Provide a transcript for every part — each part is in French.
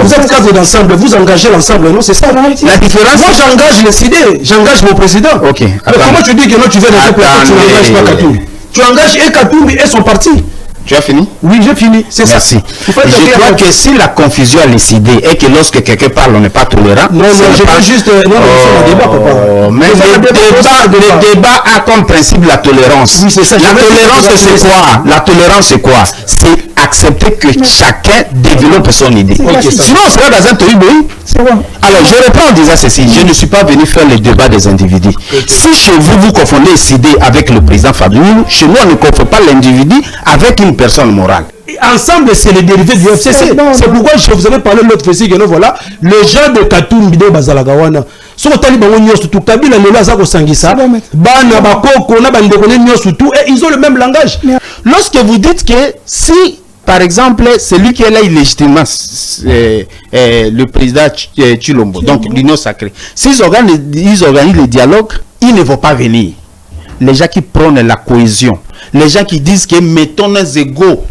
vous êtes cadre d'ensemble, vous engagez l'ensemble, non, c'est ça. La différence. Moi, j'engage les CD, j'engage mon président. Ok. Mais comment tu dis que non, tu viens dans ce plateau, tu n'engages pas Katumbi? Tu engages et Katumbi et son parti. Tu as fini? Oui, j'ai fini. C'est ça. Merci. Je crois que si la confusion a décidé et que lorsque quelqu'un parle, on n'est pas tolérant. Non, je veux juste. Non, c'est un débat, papa. Mais le débat a comme principe la tolérance. Oui, c'est ça. La tolérance, c'est quoi? La tolérance, c'est quoi? C'est accepter que chacun développe son idée. Sinon, on sera dans un tohubohu. Alors, je reprends en disant ceci. Je ne suis pas venu faire le débat des individus. Si chez vous, vous confondez les idées avec le président Fadouilou, chez nous, on ne confond pas l'individu avec une personne morale. Et ensemble, c'est les dérivés du FCC. C'est pourquoi je vous avais parlé de l'autre fois que voilà, le gens de Katumbi de Bazalagawana. Sur le taliban, surtout Kabila, le Lazako Sangisa, Bana Bakoko, Nabandekone, surtout, et ils ont le même langage. Lorsque vous dites que si, par exemple, celui qui est là illégitimement, le président Chilombo, donc l'Union sacrée, s'ils organisent le dialogue, ils ne vont pas venir. Les gens qui prônent la cohésion, les gens qui disent que mettons nos égaux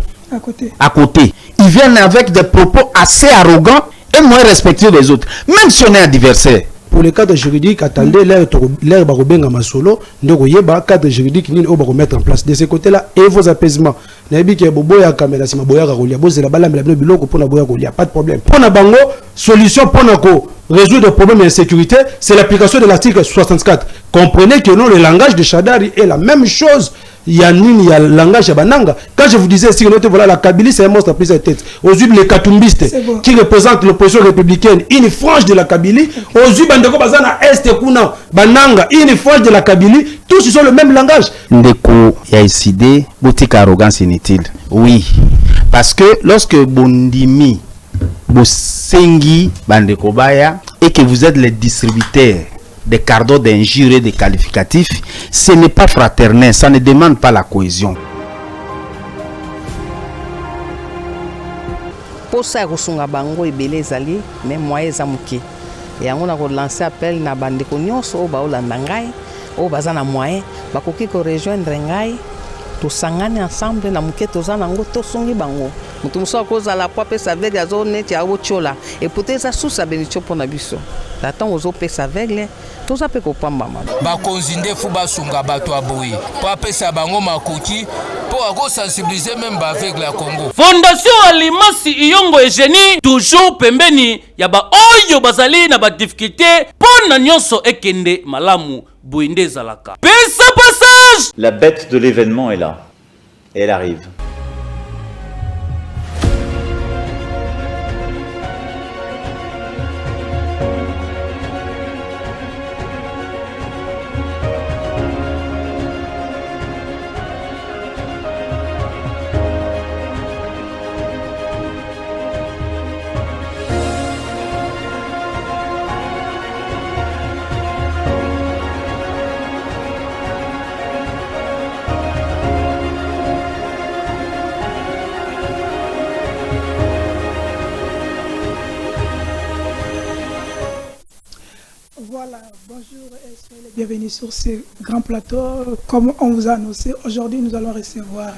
à côté, ils viennent avec des propos assez arrogants et moins respectueux des autres, même si on est adversaire. Pour le cadre juridique, attendez l'air barobenga masolo, ndogoyeba cadre juridique ni on va mettre en place. De ce côté-là, et vos apaisements. Nabi ki boboya kamera si maboya rolia, bozela bala mela biloko pour na boya rolia, pas de problème. Pour na bango solution pour na ko résoudre le problème d'insécurité, c'est l'application de l'article 64. Comprenez que non, le langage de Chadari est la même chose. Il y a le langage de Bananga. Quand je vous disais, si voilà, la Kabylie, c'est un monstre à prise de tête. Aux yeux les Katumbistes, qui représentent l'opposition républicaine, une frange de la Kabylie. Aux yeux Bandeko Bazana Est Kuna, Bananga, une frange de la Kabylie. Tous ils ont le même langage. Ndeko Yaïside, boutique arrogance inutile. Oui. Parce que lorsque Bondimi, Bosengi, Bandeko Baya, et que vous êtes les distributeurs des cardos d'injures et des qualificatifs, ce n'est pas fraternel, ça ne demande pas la cohésion. Pour ça, Rosunga Bango et Belezali, mais moi, et Zamouki. Et on a lancé appel na bandeko nyonso o baolanda ngai o baza na moyen bakoki ko rejoindre ngai tosangani ensemble na muke toza nango tosongi bango mutu muso kozala po pesa vegle azo neti awo chola et peut-être susa benicho pona biso attends ozo pesa vegle toza pe ko pamba mama bakonzi ndefu basunga bato aboyi po pesa bango makoki po ako sensibiliser même ba vegle à Congo. Fondation Alimasi Iyongo Eugénie toujours pembeni ya ba oyo bazali na ba difficulté pona nyonso ekende malamu boinde zalaka. Pesa passage. La bête de l'événement est là et elle arrive. Voilà, bonjour et bienvenue sur ce grand plateau. Comme on vous a annoncé, aujourd'hui nous allons recevoir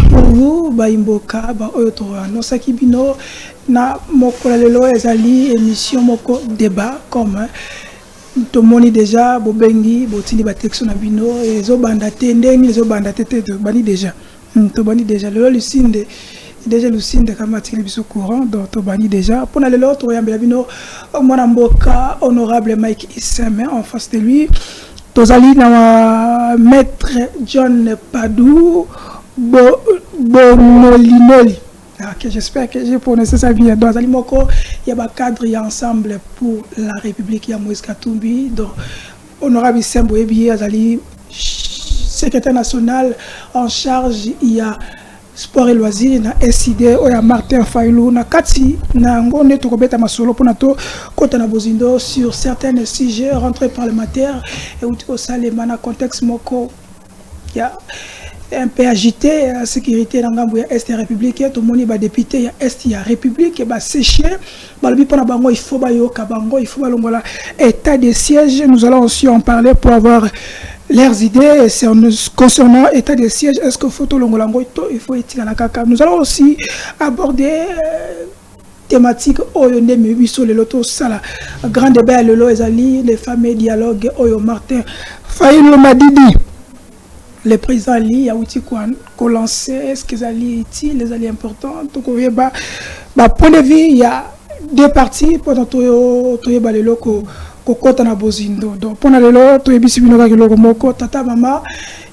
pour vous Baimboka, Nosaki Bino, na moko lelo ezali émission moko débat comme tout le monde déjà bobengi botini ba texto na bino ezo banda tendeni ezo banda tete de bani déjà to bani déjà le Lucinde déjà Lucinde kama tili biso courant donc to bani déjà pour na lelo to yambela bino mwana mboka honorable Mike Iseme en face de lui tozali na maître John Padou Bonolinoli. Okay, j'espère que j'ai prononcé ça bien. Donc, il y a un cadre ensemble pour la République, il y a Moïse Katumbi, donc honorable Sembo Ebiye Azali, secrétaire national en charge, il y a sport et loisirs, il y a SID, il y a Martin Failou, il y a Kati, il y a Ngone Tokobeta Masolo, pour notre côté Bozindo sur certains sujets, rentrée parlementaire, et où tu as le contexte moko, il y a un peu agité, la sécurité dans l'Est République, tout le monde est député, il y a Est, il y a République, il y a séché, il faut état de siège, nous allons aussi en parler pour avoir leurs idées concernant état de siège, est-ce qu'il faut tout le monde, il faut être dans la caca. Nous allons aussi aborder thématique oyo ndeme biso le loto sala grand débat le lo ezali les fameux dialogue oyo Martin Fayulu Madidi le président Ali yauti ko lancer est-ce que ezali utile ezali important to ko yeba ba point de vue il y a deux parties pendant to yeba le loko ko kota na bozindo donc pendant le lo to yebisi bino ka loko moko tata mama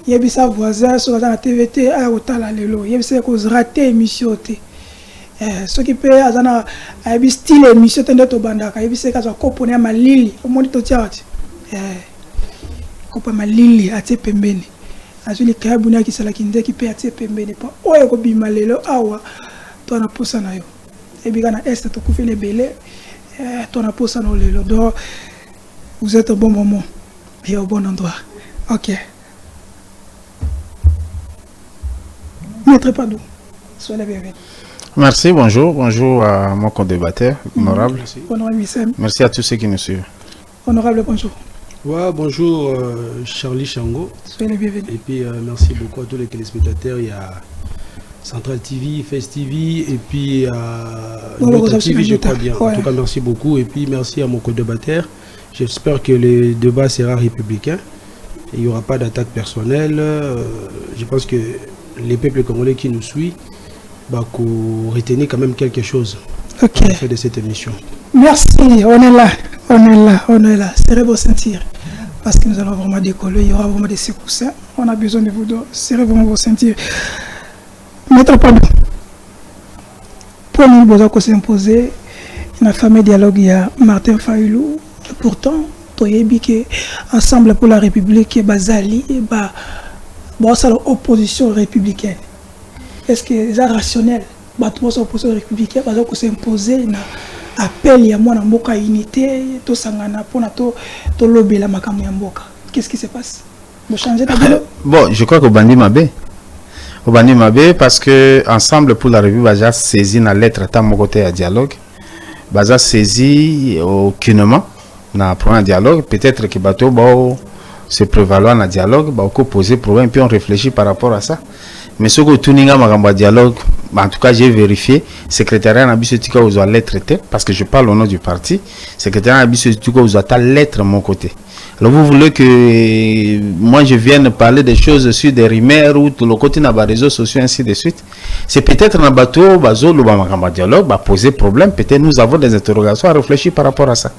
yebisa voisin sur la TVT a otala le lo yebisa ko rater émission te ce qui peut azana abi style émission tende to bandaka yebisa ka ko pona malili o moni to tiati ko pa malili ate pembeni azuli kabuna ki sala kinde ki pe ate pembeni pa oyo ko bima lelo awa to na posa na yo ebika na est to kufi le belé to na posa na lelo donc vous êtes au bon moment et au bon endroit. OK. Maître Padou, soyez la bienvenue. Merci, bonjour à mon co-débatteur, honorable. Honorable Wissem. Merci à tous ceux qui nous suivent. Honorable, bonjour. Ouais, bonjour Charlie Chango. Soyez les bienvenus. Et puis merci beaucoup à tous les téléspectateurs. Il y a Central TV, Face TV et puis Nota TV, je crois bien. Ouais. En tout cas, merci beaucoup. Et puis merci à mon co-débatteur. J'espère que le débat sera républicain. Il n'y aura pas d'attaque personnelle. Je pense que les peuples congolais qui nous suivent vont retenir quand même quelque chose à la fin de cette émission. Merci, on est là. C'est très beau sentir. Parce que nous allons vraiment décoller, il y aura vraiment des secousses. On a besoin de vous deux. C'est vraiment beau sentir. Maître Padou, pour nous, nous s'imposer, il y a un fameux dialogue, il y a Martin Fayulu. Pourtant, ensemble pour la République, Bazali et l'opposition républicaine. Est-ce que c'est rationnel? L'opposition républicaine, parce s'imposer un appel à moi dans la unité, tout sangana pour to lobby la makamu ya mboka. Qu'est-ce qui se passe? Vous changez d'abord? Bon, je crois qu'au Bandi Mabé. Au Bandi Mabé, parce que ensemble pour la République, Baza saisi dans lettre à mon côté à dialogue. Baza saisi aucunement. Pour un dialogue, peut-être que bateau se prévaloir dans le dialogue, poser problème, puis on réfléchit par rapport à ça. Mais ce que tout le monde dialogue, en tout cas j'ai vérifié, secrétariat n'a pas aux lettres parce que je parle au nom du parti, secrétariat n'a pas aux lettres de mon côté. Alors vous voulez que moi je vienne parler des choses sur des rumeurs ou tout le côté dans les réseaux sociaux ainsi de suite. C'est peut-être dans le bateau, le dialogue, poser problème, peut-être nous avons des interrogations à réfléchir par rapport à ça.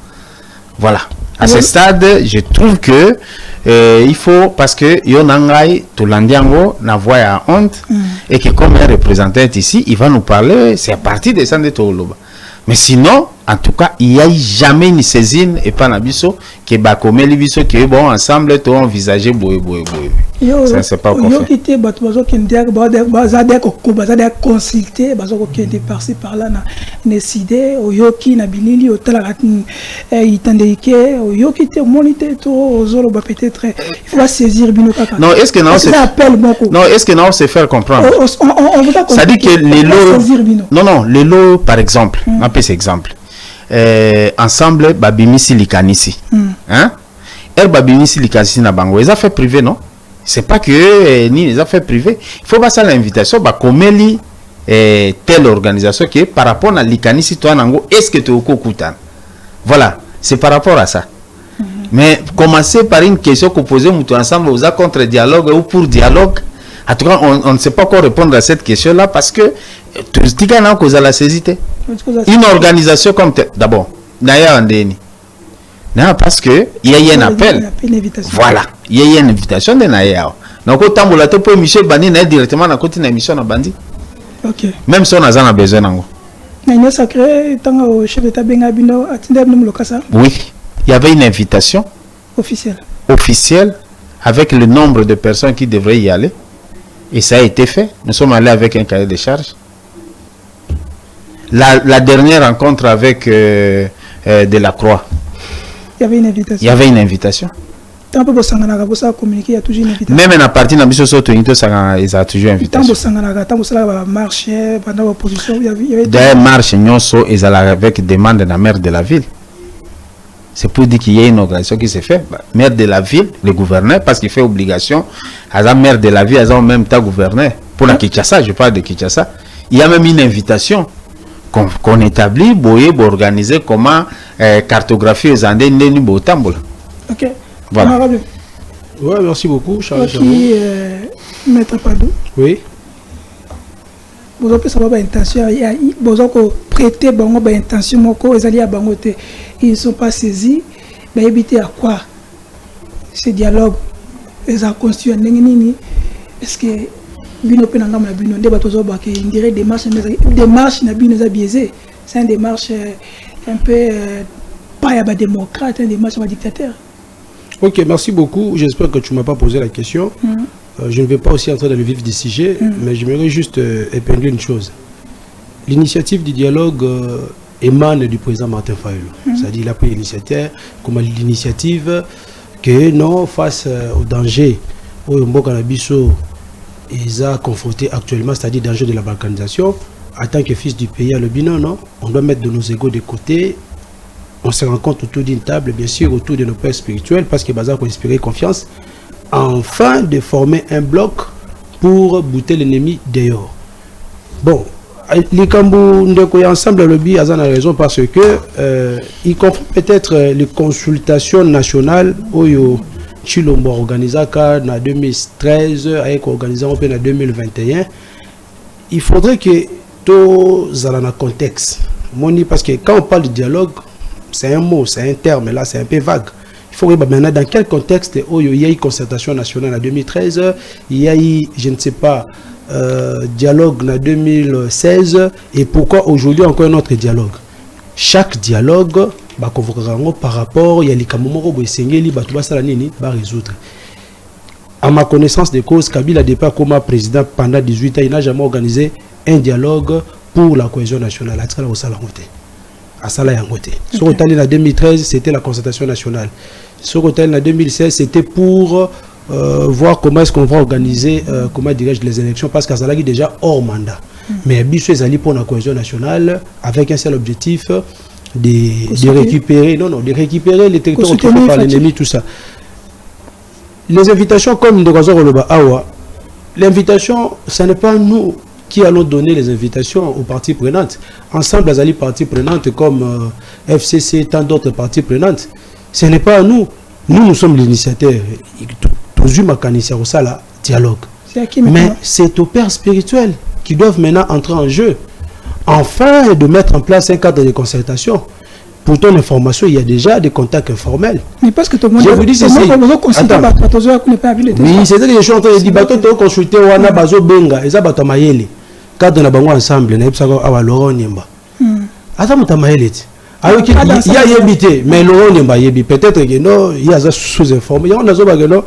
Voilà. À ce stade, je trouve que il faut, parce que Yonangai, Toulandiango, n'a voix à honte, et que comme un représentant ici, il va nous parler, c'est à partir des centres de Touloba. Mais sinon, en tout cas, il n'y a jamais une saisine et pas nabiso qui est comme les biso qui est bon ensemble, tout envisager ça c'est pas quoi faire. Qui consulter, qui par-ci par-là, décider, qui n'a bilili, au talaratine, il qui te moniter tout peut-être, il faut saisir binokaka. Non, est-ce que non, est-ce que non, c'est faire comprendre. Ça dit que les lots, non, les lots, par exemple, un peu cet exemple. Ensemble babimisi likanisi hein babimisi likanisi na bango les affaires privées non c'est pas que ni les affaires privées il faut pas ça l'invitation komeli telle organisation qui est par rapport à likanisi toi nango est-ce que tu es au kutan voilà c'est par rapport à ça mais commencer par une question que poser ensemble aux contre dialogue ou pour dialogue en tout cas on ne sait pas quoi répondre à cette question là parce que tu as na cause à la saisité. Une organisation comme d'abord, parce que il y a un appel. Voilà, il y a une invitation de Naya. Donc autant vous la pour Michel Bandi directement dans côté émission Bandi. OK. Même si on a besoin d'ango. Mais sacré tant au chef d'état Bengabino attendez nous le casa. Oui, il y avait une invitation officielle avec le nombre de personnes qui devraient y aller et ça a été fait. Nous sommes allés avec un cahier de charges. La dernière rencontre avec Delacroix. Il y avait une invitation. Il y avait une invitation. Même à partir de la mission ils ont toujours invitation. Des marches, ils allaient avec demande de la maire de la ville. C'est pour dire qu'il y a une organisation qui s'est faite. Maire de la ville, le gouverneur, parce qu'il fait obligation à la maire de la ville, à en même temps gouverneur. Pour la Kinshasa, je parle de Kinshasa. Il y a même une invitation. qu'on établit, boyer, organiser comment cartographie aux Andes n'eni botambola. Ok. Voilà. Honorable. Ouais, merci beaucoup, Charles. Qui Maître Padou. Oui. Vous avez savoir intention, vous avez prêté bango intention moko ezali ya bango te. Ils ne sont pas saisis, mais éviter à quoi ce dialogue les a construit en nini. Est-ce que bino pe nanga bino nde bato zo ba ke dirait démarche na bino za biaisé. C'est une démarche un peu pas ya ba démocrate, une démarche ba dictateur. Ok, merci beaucoup. J'espère que tu ne m'as pas posé la question. Je ne vais pas aussi entrer dans le vif du sujet, mais j'aimerais juste épingler une chose. L'initiative du dialogue émane du président Martin Fayulu. C'est-à-dire qu'il a pris l'initiative que non, face au danger où Mbokanabiso est confronté actuellement, c'est-à-dire le danger de la balkanisation, en tant que fils du pays à l'Obino, non, on doit mettre de nos égos de côté. On se rencontre autour d'une table, bien sûr, autour de nos pères spirituels, parce que Bazar pour inspirer confiance, afin de former un bloc pour bouter l'ennemi dehors. Bon, les Kambou Ndekoya ensemble le lobby a raison parce que il comprend peut-être les consultations nationales au Chilombo organisé en 2013 avec organisé en 2021. Il faudrait que tout allons dans contexte. Parce que quand on parle de dialogue, c'est un mot, c'est un terme, là c'est un peu vague. Il faut regarder maintenant dans quel contexte il y a eu concertation nationale en 2013, il y a eu, je ne sais pas, dialogue en 2016, et pourquoi aujourd'hui encore un autre dialogue. Chaque dialogue, par rapport, il y a les camomoro, va résoudre. À ma connaissance des causes, Kabila départ comme président pendant 18 ans, il n'a jamais organisé un dialogue pour la cohésion nationale. À Sala Yangote. Sur Otali en 2013, c'était la concertation nationale. Sur Otali en 2016, c'était pour voir comment est-ce qu'on va organiser comment dirais-je les élections, parce qu'à Sala est déjà hors mandat. Mais Bissou est allé pour la cohésion nationale avec un seul objectif de récupérer, de récupérer les territoires occupés par l'ennemi, tout ça. Les invitations comme de Gazoroloba Awa, l'invitation, ce n'est pas nous qui allons donner les invitations aux parties prenantes. Ensemble, les parties prenantes comme FCC, tant d'autres parties prenantes. Ce n'est pas à nous. Nous sommes l'initiateur. Dialogue. Mais c'est aux pères spirituels qui doivent maintenant entrer en jeu. Enfin, de mettre en place un cadre de concertation. Pour ton information, il y a déjà des contacts informels. Mais parce que tout le monde je vous dis ceci. Oui, c'est ça que je suis en train de dire. Bateau to consulter wana bazo benga, eza bato mayele. Cadre na bango ensemble, na epsa awa Laurent Nyemba. Ata mutamayele ti. Alors qu'il y a yebité, mais Laurent Nyemba yebi peut-être que non, il y a ça sous-informé. Il y a nazo ba que non.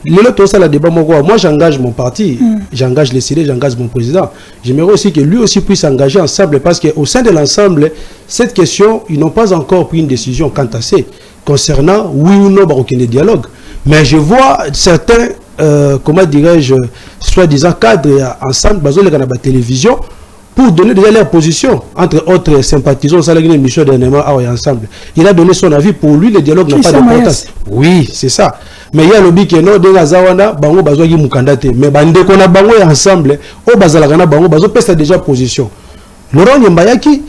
Le ça la débat moi j'engage mon parti, j'engage les CID, j'engage mon président. J'aimerais aussi que lui aussi puisse s'engager ensemble parce qu'au sein de l'ensemble, cette question, ils n'ont pas encore pris une décision quant à ça concernant oui ou non aucun dialogue. Mais je vois certains, comment dirais-je, soi-disant cadres ensemble, basés sur la télévision, pour donner déjà leur position, entre autres sympathisants, ça une émission dernièrement ensemble. Il a donné son avis, pour lui le dialogue n'a pas d'importance. Oui, c'est ça. Mais il y a le but que non, des Azawana, Bango Bazo yi mukandate. Mais bande qu'on a Bango ensemble, au Bazalagana Bango Bazo pèse déjà position. Laurent Nyembayaki,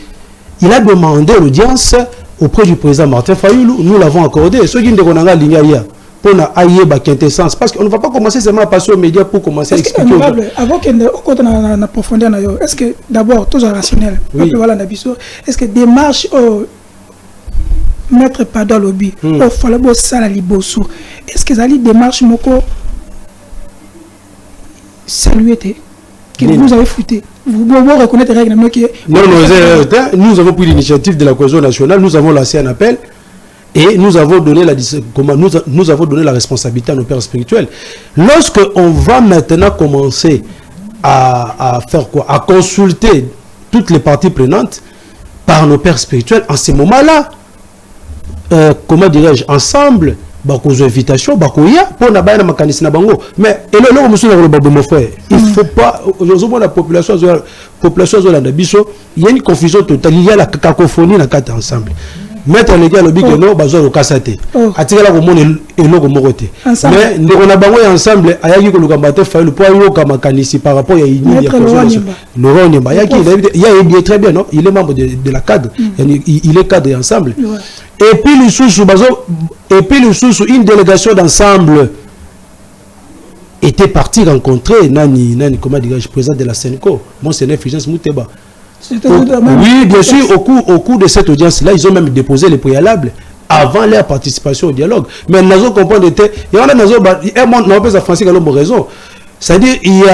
il a demandé l'audience auprès du président Martin Fayulu, nous l'avons accordé. Ceux qui ne connaissent pas l'Ingaya, pour na aïe ba quintessence, parce qu'on ne va pas commencer seulement à passer aux médias pour commencer à expliquer. Avant qu'on a profondeur, est-ce que d'abord, toujours rationnel, est-ce que démarche mettre pas dans le lobby, il faut ça la liboso. Est-ce que ça démarche moko saluer que vous avez fouté? Vous pouvez reconnaître règlement qui non, nous avons pris l'initiative de la cohésion nationale, nous avons lancé un appel. Et nous avons donné nous avons donné la responsabilité à nos pères spirituels. Lorsque on va maintenant commencer à faire quoi? À consulter toutes les parties prenantes par nos pères spirituels, en ce moment-là, comment dirais-je, ensemble, invitation, pour na ba na makanisi na bango. Mais et le monsieur mon frère, il faut pas la population de la biso, il y a une confusion totale, il y a la cacophonie na carte ensemble. Maître Légué lobby que non bazo le kasate. Atikala ko mona eloko mokote. Mais ndeko na bango ensemble ayaki ko lukambate fa le point yo kama kanisi par rapport ya union ya Laurent Nyemba. Il y a très bien non, il est membre de la cadre. Il est cadre ensemble. Et puis le sous bazo et puis le sous une délégation d'ensemble était parti rencontrer Nani comment dirais-je, président de la Senco, Monseigneur Fulgence Mouteba. Oui, bien sûr, au cours de cette audience-là, ils ont même déposé les préalables avant leur participation au dialogue. Mais nous avons compris que il y a raison. C'est-à-dire il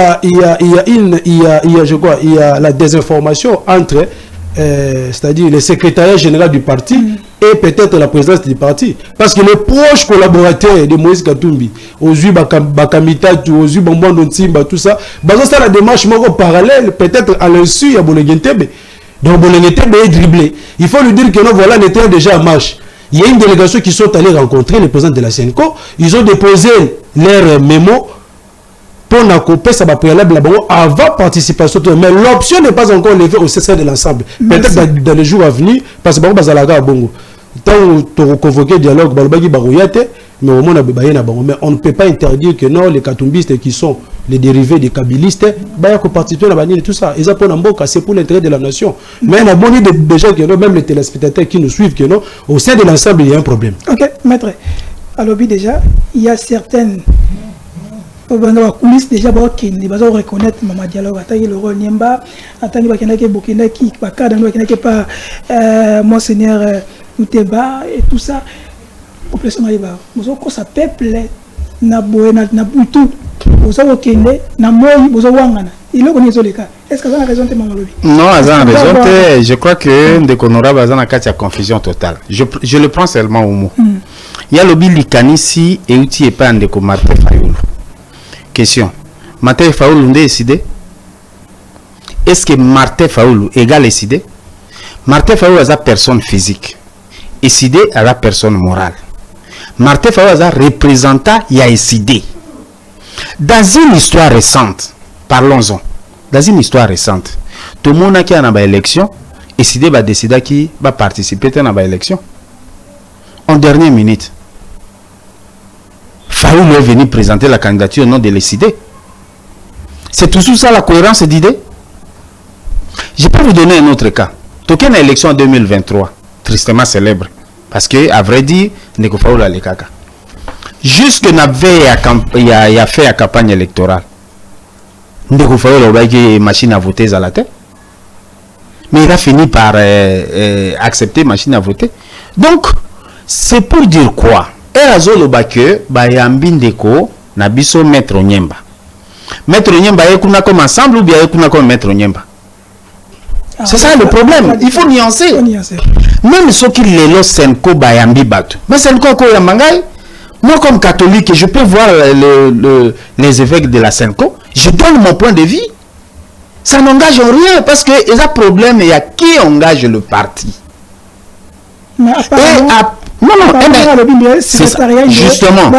y a la désinformation entre c'est-à-dire le secrétariat général du parti et peut-être la présidence du parti. Parce que les proches collaborateurs de Moïse Katumbi, Ozu Bakamita, Ozu Bambando Ntimba, tout ça, ça la démarche parallèle, peut-être à l'insu à Bolengentebe. Donc Bolengentebe est dribblé. Il faut lui dire que non, voilà, l'État est déjà en marche. Il y a une délégation qui sont allés rencontrer le président de la Senco. Ils ont déposé leur mémo pour la couper, ça va préalable avant participation. Mais l'option n'est pas encore levée au CCR de l'ensemble. Peut-être dans les jours à venir, parce que Bongo. Tant tu convoqué dialogue, mais au moins mais on ne peut pas interdire que non, les katumbistes qui sont les dérivés des kabylistes, participer à la bannière et tout ça. C'est pour l'intérêt de la nation. Mais il y a beaucoup de gens qui même les téléspectateurs qui nous suivent, que non, au sein de l'ensemble, il y a un problème. Ok, maître. Alors, déjà, il y a certaines coulisses déjà qui vont reconnaître Maman Dialogue, attaquer le rôle Nyemba, attaquer Bakenake Bokina qui Bakada, pas Monseigneur Mouteba et tout ça. Population Maïba. Vous avez ça peuple na boé na tout. Vous avez okende na moi vous avez wangana. Il est connu les cas. Est-ce que vous avez raison de Maman Lobby? Non, vous avez raison. Je crois que Ndeko Honorable Azana Katia confusion totale. Je le prends seulement au mot. Il y a lobby Likanisi et outil et pas Ndeko Martin Fayoulou. Question. Martin Fayoulou a décidé. Est-ce que Martin Fayoulou égale décidé? Martin Fayoulou est une personne physique. Décidé à la personne morale. Martin Fayoulou est représentant, il a décidé. Dans une histoire récente, parlons-en. Dans une histoire récente, tout le monde qui a une élection, décidé va décider qui va participer à une élection. En dernière minute, Fayoulou est venu présenter la candidature au nom de l'ECD. C'est toujours ça la cohérence d'idée. Je peux vous donner un autre cas. Toké une élection en 2023, tristement célèbre, parce que, à vrai dire, Ndeko Fayoulou a les caca. Jusque n'avait fait la campagne électorale. Ndeko Fayoulou a une machine à voter à la tête. Mais il a fini par accepter machine à voter. Donc, c'est pour dire quoi? Et à Zolobake, Bayambi Ndeko, Nabiso Maître Nyemba. Maître Nyemba, est comme ensemble ou bien est comme Maître Nyemba? C'est ça le problème. Il faut nuancer. Même ceux qui les lost Senko Bayambi Batu. Mais Senko Koyamangai, moi comme catholique, je peux voir les évêques de la Senko. Je donne mon point de vue. Ça n'engage en rien parce que il y a un problème, il y a qui engage le parti. Mais c'est ça. Justement,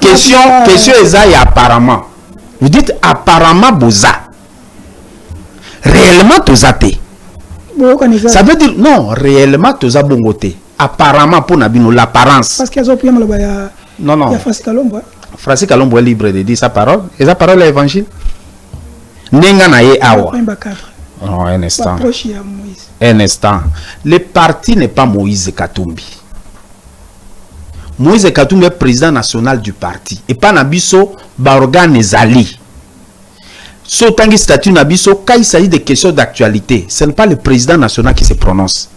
question est apparemment. Vous dites apparemment Boza. Réellement Tozate. Ça veut dire non, réellement Toza Bongote. Apparemment pour Nabino, l'apparence. Parce qu'il y a un non. Il y a Francis Kalombo. Francis Kalombo est libre de dire sa parole. Et sa parole est l'évangile. Nenga naye awa. Non, un instant. Un instant. Le parti n'est pas Moïse Katumbi. Moïse Katumbi est président national du parti. Et pas Nabiso Baorgan Zali. Sotangi statut Nabiso, quand il s'agit de questions d'actualité, ce n'est pas le président national qui se prononce.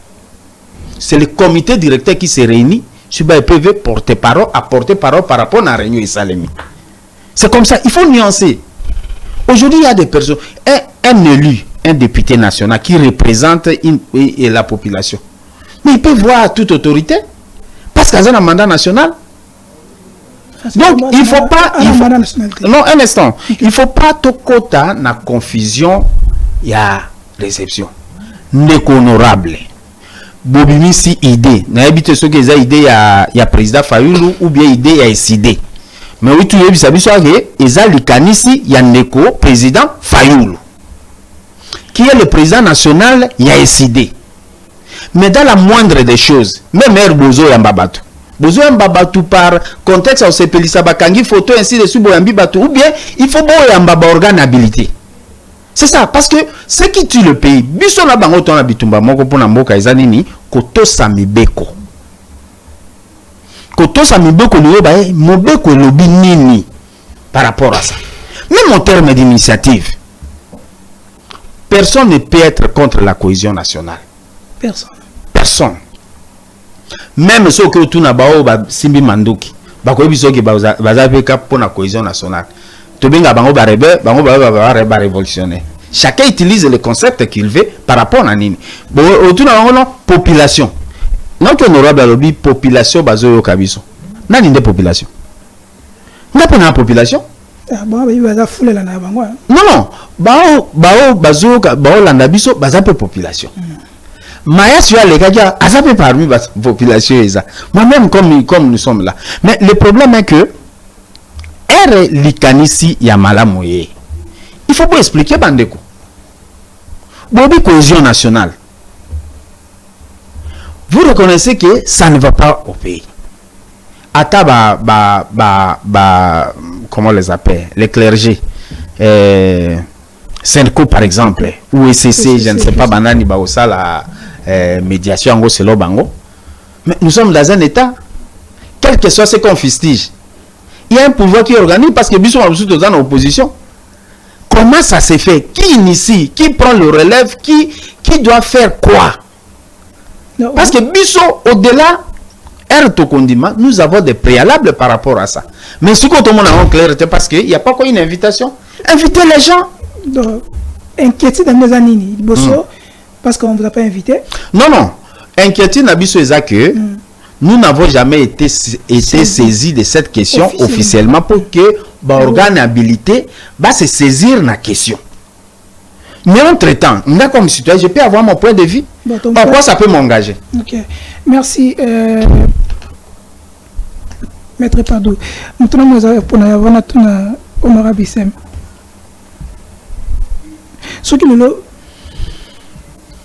C'est le comité directeur qui se réunit. Sur PV porter parole, apporter parole par rapport à la réunion et Salemi. C'est comme ça. Il faut nuancer. Aujourd'hui, il y a des personnes. Un élu, un député national qui représente la population. Mais il peut voir toute autorité. Parce qu'il y a un mandat national. Donc, il ne faut pas... non, un instant. Il ne faut pas tout quota na confusion. Il y a réception. Ndeko Honorable. Bobimisi idée. N'habite ceux qui ont idée, il y a président Fayoulou ou bien idée, il y a décidé. Mais oui, tu as vu ça, il y a Likanisi, il y a Ndeko, président Fayoulou. Qui est le président national, il y a décidé. Mais dans la moindre des choses, même Air Bozo Yambabatu. Bozo Yambabatu par contexte, on s'est pelé ça, bakangi photo ainsi de suite, Boyambi Batu. Ou bien, il faut Boyambaba organabilité. C'est ça, parce que ce qui tue le pays, biso na bango ton abitumba moko pona mboka ezanini koto samibeko. Koto samibeko liyo ba mobeko lobi nini par rapport à ça. Même en termes d'initiative, personne ne peut être contre la cohésion nationale. Personne. Personne. Même ceux qui ont bao ba simbi mandoki, ba ko biso ki ba za peka pour la cohésion nationale. Tobenga bango ba rebe, bango ba révolutionnaire. Chacun utilise le concept qu'il veut par rapport à nini. Bon, autour na population. Notre honorable lobby population bazo yo kabiso. Nani nde population? N'a pas na population? Ah bon, il va fouler la na bango. Non, bao bazo bao landa biso baza pe population. Maya sur les gars, azape parmi la population moi-même comme nous sommes là. Mais le problème est que R likanisi ya malamoye. Il faut pas expliquer bandeko. Bobi cohésion nationale. Vous reconnaissez que ça ne va pas au pays. Ata comment on les appelle, les clergés. Senko par exemple, ou ECC, je ne sais pas, banani ba osa la médiation en gros bango. Mais nous sommes dans un état, quel que soit ce qu'on fustige, il y a un pouvoir qui organise parce que Bissou Maboussou est dans l'opposition. Comment ça se fait? Qui initie? Qui prend le relève? Qui doit faire quoi? Non, parce que Bissou, au-delà, nous avons des préalables par rapport à ça. Mais ce que tout le monde a en clair, c'est parce qu'il n'y a pas quoi une invitation. Invitez les gens. Inquiétude dans les années, parce qu'on ne vous a pas invité. Non. Inquiétude dans Bissou est que nous n'avons jamais été saisis de cette question officiellement pour que l'organe habilité va se saisir de la question. Mais entre-temps, moi comme citoyen, je peux avoir mon point de vue. Pourquoi ça peut m'engager? Ok. Merci. Maître Pardou. Maintenant, nous avons honorable Issem. Ce qui nous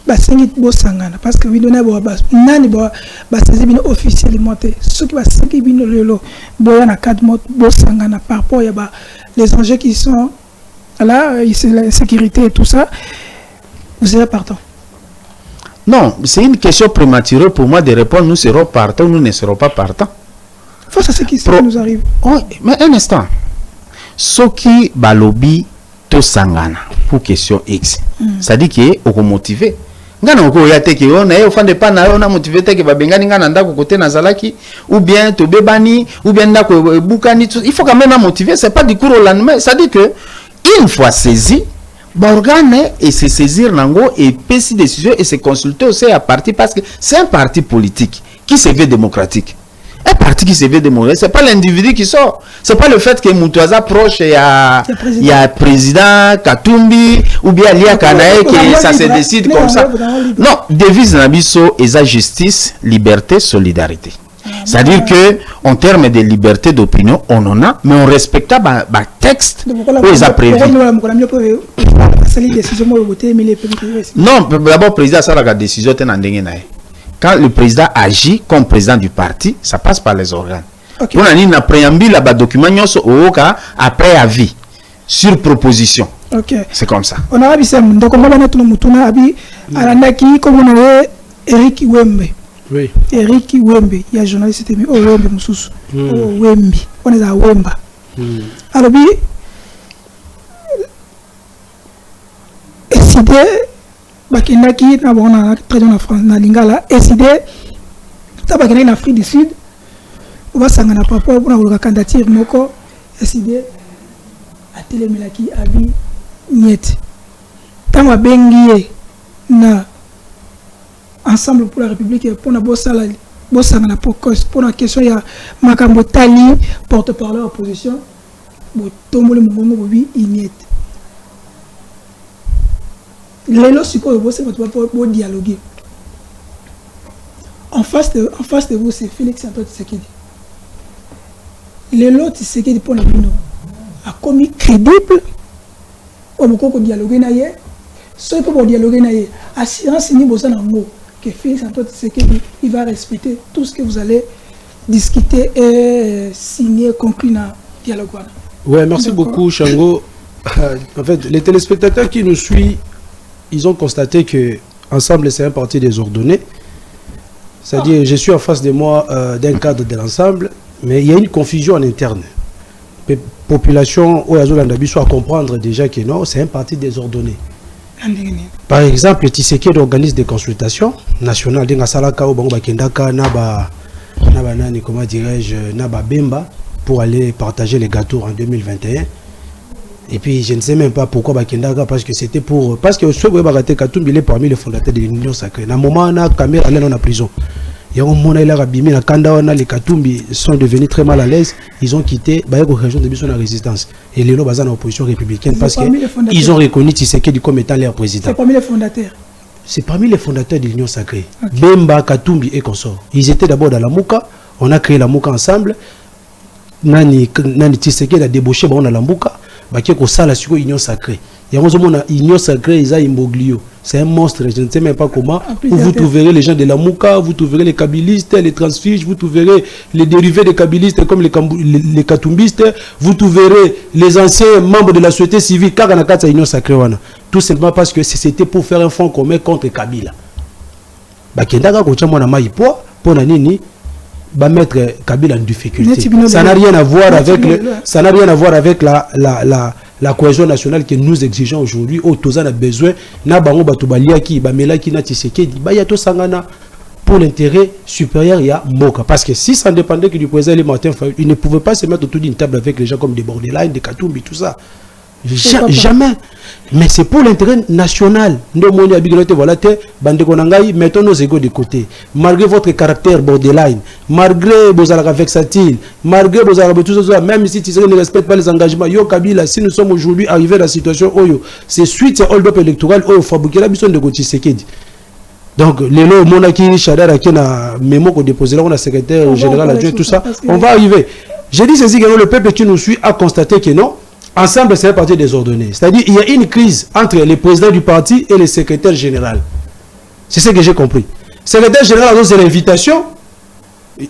basengi bosangana parce que oui donna bo nani ba saisi bino officiellement ce qui va sengi bino lelo boya na cadre bosangana par rapport ya ba les enjeux qui sont là, c'est la sécurité et tout ça. Vous êtes partant? Non, c'est une question prématurée pour moi de répondre. Nous serons partants, nous ne serons pas partants. Face à ce qui nous arrive. Oh, mais un instant. Ce qui balobi to sangana pour question X. Ça dit que on motivé. Ngana oko ya teke on e ofande pa na on a motivé teke ba bengani ngana ndako côté nazalaki ou bien to bebani ou bien ndako bukani. Il faut quand même motiver, c'est pas du cours au lendemain. Ça dit que une fois saisi, l'organe et se saisir nango et pesi décision et se consulter aussi à parti parce que c'est un parti politique qui se veut démocratique. Un parti qui se veut démocratique, c'est pas l'individu qui sort. C'est pas le fait que Moutouaza proche il y a président Katumbi ou bien Lia Kanae que ça se décide comme ça. Non, devise Nabiso et sa justice, liberté, solidarité. C'est-à-dire que en termes de liberté d'opinion, on en a, mais on respecte pas le texte où ils ont prévu. Non, d'abord, le président a la décision. Quand le président agit comme président du parti, ça passe par les organes. On a une préambule à document après avis sur proposition. C'est comme ça. On a donc on va Eric Wembe. Oui. Eric Wembe, il y a un journaliste qui dit Wembe Moussous. Wembe. On est à Wemba. Alors, décidé, Bakinaki, na très en France, na Lingala, décidé, en Afrique du Sud, on va s'engager par rapport à la candidature, Moko, décidé, à Télémilaki, Abi, Niet. Tant que Bengie, na Ensemble pour la République pour la bossa pour la question il y a Makambo Tali porte-parole opposition Botombo le Mongo Bobi Inet Lelo Siko bosse pour dialoguer en face de vous c'est Félix Antoine Tshisekedi Lelo Tshisekedi pour la Bino a commis crédible au Moko dialoguer naie ce pour dialoguer naie assurance ni bossa nango que Félix Antoine Tshisekedi, il va respecter tout ce que vous allez discuter et signer, conclure dans le dialogue. Ouais, merci beaucoup, Shango. En fait, les téléspectateurs qui nous suivent, ils ont constaté que ensemble, c'est un parti désordonné. C'est-à-dire, je suis en face de moi d'un cadre de l'ensemble, mais il y a une confusion en interne. La population, soit à comprendre déjà que non, c'est un parti désordonné. Par exemple, Tshisekedi organise des consultations nationales, comment dirais-je, Bemba, pour aller partager les gâteaux en 2021. Et puis je ne sais même pas pourquoi Bakendaka, parce que c'était pour... Parce que ce Katumbi, il est parmi les fondateurs de l'Union sacrée. Dans le moment où Kamel allait en prison, les Katumbi sont devenus très mal à l'aise. Ils ont quitté la région de la résistance. Et les Lobazan en opposition républicaine parce qu'ils ont reconnu Tshisekedi comme étant leur président. C'est parmi les fondateurs. C'est parmi les fondateurs de l'Union sacrée. Okay. Bemba, Katumbi et consorts. Ils étaient d'abord dans la Mouka. On a créé la Mouka ensemble. Nani Tshisekedi a débauché dans la Mouka. Qui est la Union sacrée. Il y a une Union sacrée, c'est un monstre, je ne sais même pas comment. Vous trouverez les gens de la Mouka, vous trouverez les kabylistes, les transfiches, vous trouverez les dérivés des kabylistes comme les katumbistes, vous trouverez les anciens membres de la société civile, car on a une Union sacrée. Tout simplement parce que c'était pour faire un front commun contre Kabila. Mettre Kabila en difficulté. Ça n'a rien à voir avec la cohésion nationale que nous exigeons aujourd'hui. Autosan a besoin pour l'intérêt supérieur, il y a Moka. Parce que si ça dépendait que du président Martin Fayulu, il ne pouvait pas se mettre autour d'une table avec les gens comme des Bordelines, des Katumbi, tout ça. Jamais. Mais c'est pour l'intérêt national. Mettons nos égos de côté. Malgré votre caractère borderline, malgré vos alaka vexatiles, malgré vos alaka tout ça, même si tu ne respectes pas les engagements, yo Kabila, si nous sommes aujourd'hui arrivés à la situation où c'est suite à hold-up électoral, où fabriquer la mission de Tshisekedi. Donc, les lots, Monaki, Chadar, qui a mémo qu'on déposé là, on a secrétaire général adjoint, tout ça, on va arriver. J'ai dit ceci que le peuple qui nous suit a constaté que non. Ensemble, c'est un parti désordonné. C'est-à-dire qu'il y a une crise entre les présidents du parti et le secrétaire général. C'est ce que j'ai compris. Le secrétaire général a donné l'invitation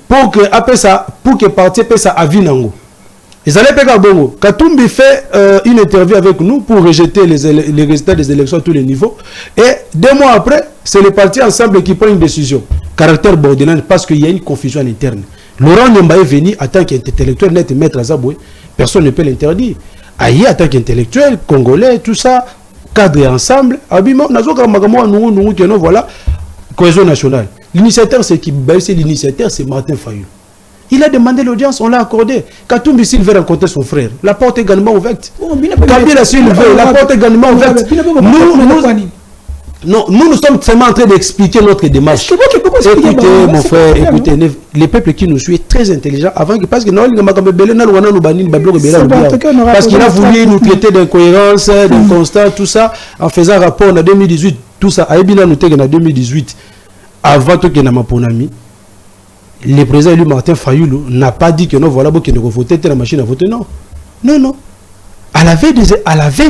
pour que le parti passe à Vinango. Ils allaient payer à Bongo. Katumbi fait une interview avec nous pour rejeter les résultats des élections à tous les niveaux. Et 2 mois après, c'est le parti ensemble qui prend une décision. Caractère borderline parce qu'il y a une confusion interne. Laurent Nyamba est venu en tant qu'intellectuel net maître à Zaboué. Personne ne peut l'interdire. Aïe, en tant qu'intellectuel, congolais, tout ça, cadre ensemble, voilà, cohésion nationale. L'initiateur, c'est qui? L'initiateur, c'est Martin Fayulu. Il a demandé l'audience, on l'a accordé. Katumbi s'il veut rencontrer son frère, la porte est également ouverte. Kabila s'il veut, la porte est également ouverte. Nous sommes seulement en train d'expliquer notre démarche. Écoutez, mon frère, écoutez, les peuples qui nous suivent très intelligents avant que parce que parce qu'il a voulu nous traiter d'incohérence, d'inconstant, tout ça, en faisant rapport en 2018, tout ça. En 2018, avant que Namaponami, le président élu Martin Fayulu n'a pas dit que non, voilà, qu'il ne voter la machine à voter, non. Non. À la veille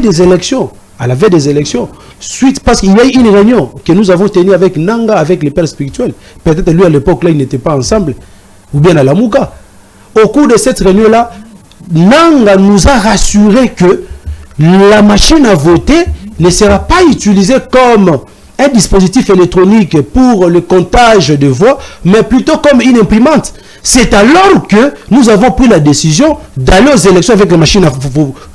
des élections. À la veille des élections, suite, parce qu'il y a eu une réunion que nous avons tenue avec Nanga, avec les pères spirituels. Peut-être lui à l'époque là, ils n'étaient pas ensemble, ou bien à la Mouka. Au cours de cette réunion-là, Nanga nous a rassuré que la machine à voter ne sera pas utilisée comme un dispositif électronique pour le comptage de voix, mais plutôt comme une imprimante. C'est alors que nous avons pris la décision d'aller aux élections avec la machine à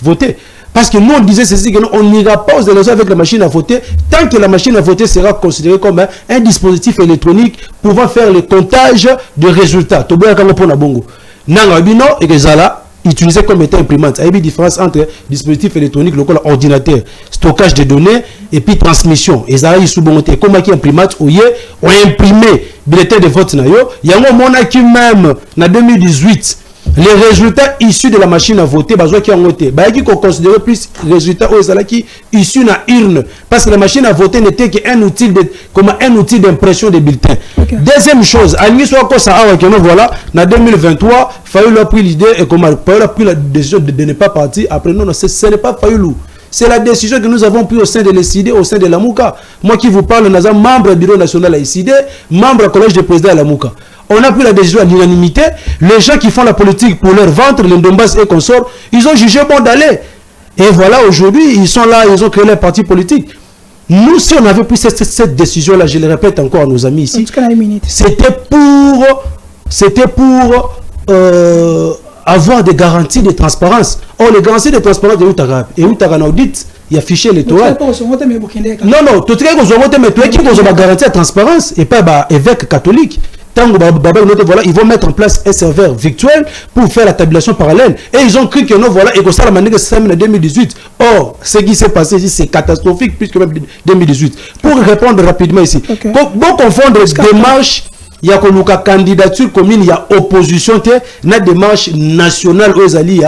voter. Parce que nous, on disait ceci, qu'on n'ira pas aux élections avec la machine à voter tant que la machine à voter sera considérée comme un dispositif électronique pouvant faire le comptage de résultats. Toboya Kango Pona Bongo. Nanga Bino et Gezala, utilisé comme étant imprimante. Il y a une différence entre dispositif électronique, local, ordinateur, stockage de données et puis transmission. Et ça, il sous bonté. Comme qui imprimante, on a imprimé bulletin de vote. Il y a un moment qui même, en 2018, les résultats issus de la machine à voter, qui ont voté, qui considérait plus les résultats qui issus de la urne, parce que la machine à voter n'était qu'un outil d'impression des bulletins. Okay. Deuxième chose, à l'histoire voilà, en 2023, Fayulu a pris l'idée et Fayulu a pris la décision de ne pas partir. Après, non, ce n'est pas Fayulu. C'est la décision que nous avons prise au sein de l'ECID, au sein de la Mouka. Moi qui vous parle, nous sommes membre du bureau national à l'ECID, membre du collège des présidents à la Mouka. On a pris la décision à l'unanimité. Les gens qui font la politique pour leur ventre, les Ndombas et consorts, ils ont jugé bon d'aller. Et voilà, aujourd'hui, ils sont là, ils ont créé leur parti politique. Nous, si on avait pris cette décision-là, je le répète encore à nos amis ici, c'était pour avoir des garanties de transparence. Or, les garanties de transparence de Outara, et Outara audit, il y a fichier électoral. Non, non, tout le monde, mais toi qui vous avez garantie de transparence, et pas évêque catholique. Voilà, ils vont mettre en place un serveur virtuel pour faire la tabulation parallèle. Et ils ont cru que non, voilà, et que ça, la manière que ça en 2018. Or, ce qui s'est passé ici, c'est catastrophique, puisque même 2018. Pour répondre rapidement ici, pour confondre les démarches, il y a une candidature commune, il y a opposition, il y a une démarche nationale, il y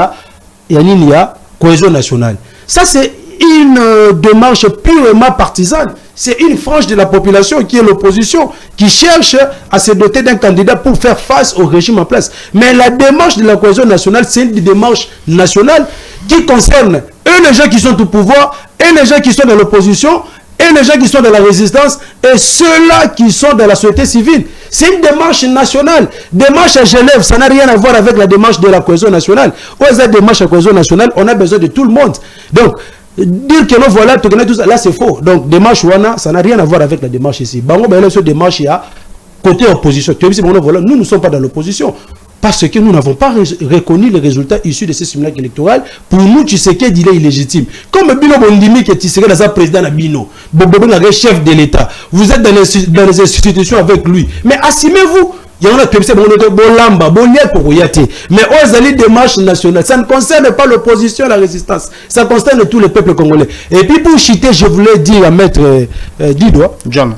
a cohésion nationale. Ça, c'est une démarche purement partisane. C'est une frange de la population qui est l'opposition, qui cherche à se doter d'un candidat pour faire face au régime en place. Mais la démarche de la cohésion nationale, c'est une démarche nationale qui concerne les gens qui sont au pouvoir, et les gens qui sont dans l'opposition, et les gens qui sont dans la résistance, et ceux-là qui sont dans la société civile. C'est une démarche nationale. Démarche à Genève, ça n'a rien à voir avec la démarche de la cohésion nationale. Où est la démarche à la cohésion nationale? On a besoin de tout le monde. Donc, dire que non, voilà, tout ça, là c'est faux. Donc, démarche Wana, ça n'a rien à voir avec la démarche ici. Bango, ben là, cette démarche, il y a côté opposition. Voilà, nous ne sommes pas dans l'opposition. Parce que nous n'avons pas reconnu les résultats issus de ces simulacres électoraux. Pour nous, Tshisekedi, il est illégitime. Comme Bino Bondimi qui est Tshisekedi dans un président à Bino, Bobo est chef de l'État. Vous êtes dans les institutions avec lui. Mais assumez-vous. Il y en a qui mais aux démarches nationales, ça ne concerne pas l'opposition à la résistance, ça concerne tous les peuples congolais. Et puis pour chiter, je voulais dire à maître John,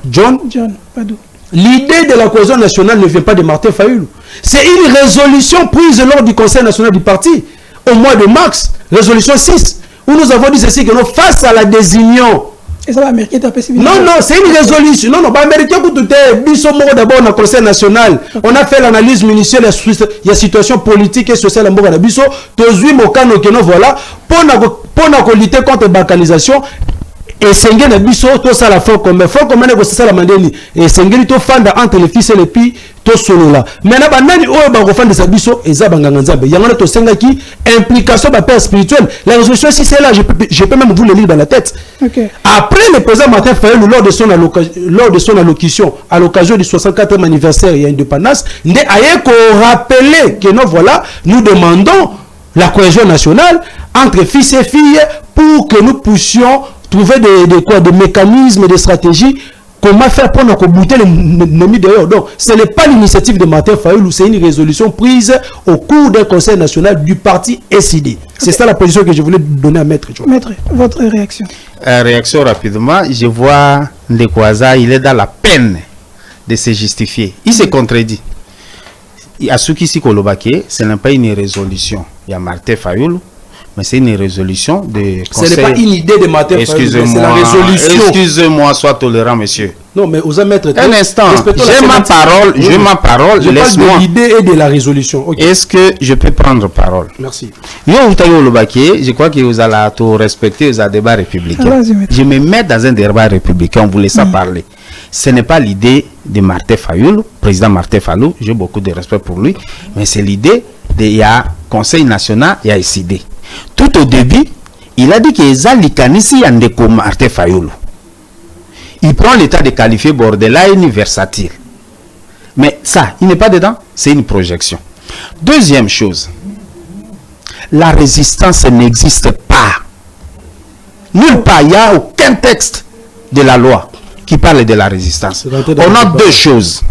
pardon. L'idée de la cohésion nationale ne vient pas de Martin Fayulu. C'est une résolution prise lors du Conseil national du parti au mois de mars, résolution 6, où nous avons dit ceci que nous, face à la désunion. Et ça va américain non, non, c'est une résolution. Non, non, pas américain pour tout est. D'abord, on a Conseil national. On a fait l'analyse minutieuse de la situation politique et sociale en Boga Bisso. Tozui Mokano que nous voilà. Pour lutter contre la balkanisation. Et Sengen na biso to ça la fort comme c'est ça la mandeni et Sengen to fanda entre les fils et les filles to solo là maintenant banani o ba ko fanda sa biso eza banganga nzambe yangana to senga qui implication ba père spirituel la résolution si c'est là je peux même vous le lire dans la tête. Après le président Martin Fayulu lors de son allocution à l'occasion du 64e anniversaire et indépendance ndé aye ko rappeler que non voilà nous demandons la cohésion nationale entre fils et filles pour que nous puissions trouver des mécanismes, des stratégies, comment faire pour nous bouter l'ennemi dehors. Donc, ce n'est pas l'initiative de Martin Fayulu, c'est une résolution prise au cours d'un conseil national du parti SID. C'est ça la position que je voulais donner à Maître. Maître, votre réaction? Réaction rapidement, je vois Ndekwaza, il est dans la peine de se justifier. Il se contredit. À ceux qui s'y colobake, ce n'est pas une résolution. Il y a Martin Fayulu. Mais c'est une résolution de conseil. Ce n'est pas une idée de Martin Fayulu, c'est la résolution. Excusez-moi, sois tolérant, monsieur. Non, mais aux maîtres. Un instant, j'ai ma parole, j'ai ma parole, laisse-moi. Je parle de l'idée et de la résolution. Okay. Est-ce que je peux prendre parole? Merci. Je crois que vous allez tout respecter aux débats républicains. Je me mets dans un débat républicain, on vous laisse parler. Ce n'est pas l'idée de Martin Fayulu, président Martin Fayulu, j'ai beaucoup de respect pour lui, mais c'est l'idée il y a Conseil national, il y a SID. Tout au début, il a dit que Zali Kanisi Yandeko Martin Fayulu. Il prend l'état de qualifier borderline versatile. Mais ça, il n'est pas dedans, c'est une projection. Deuxième chose, la résistance n'existe pas. Nulle part, il n'y a aucun texte de la loi qui parle de la résistance. On a deux choses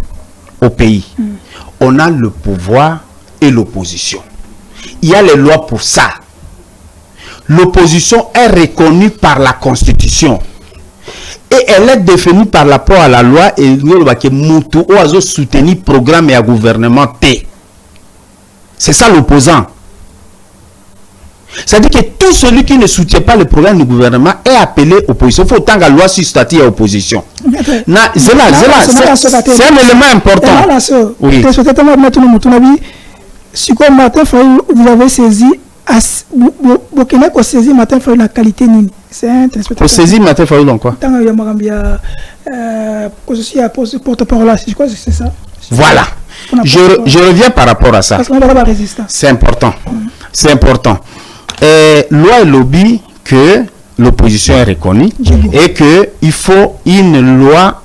au pays. On a le pouvoir et l'opposition. Il y a les lois pour ça. L'opposition est reconnue par la Constitution. Et elle est définie par rapport à la loi et nous avons soutenu le programme et le gouvernement T. C'est ça l'opposant. C'est-à-dire que tout celui qui ne soutient pas le programme du gouvernement est appelé opposition. Il faut autant que la loi sur statut à opposition. C'est un élément important. Oui. Si comme Martin Fayulu, vous avez saisi Bokene ko saisir matin fait la qualité nini. C'est un téléspectateur. Ko saisir matin fait donc quoi? Tant ya magambia aussi à porte-parole, je crois que c'est ça. Voilà. Je reviens par rapport à ça. Parce qu'on va avoir résistance. C'est important. C'est important. Loi et lobby que l'opposition est reconnue et qu'il faut une loi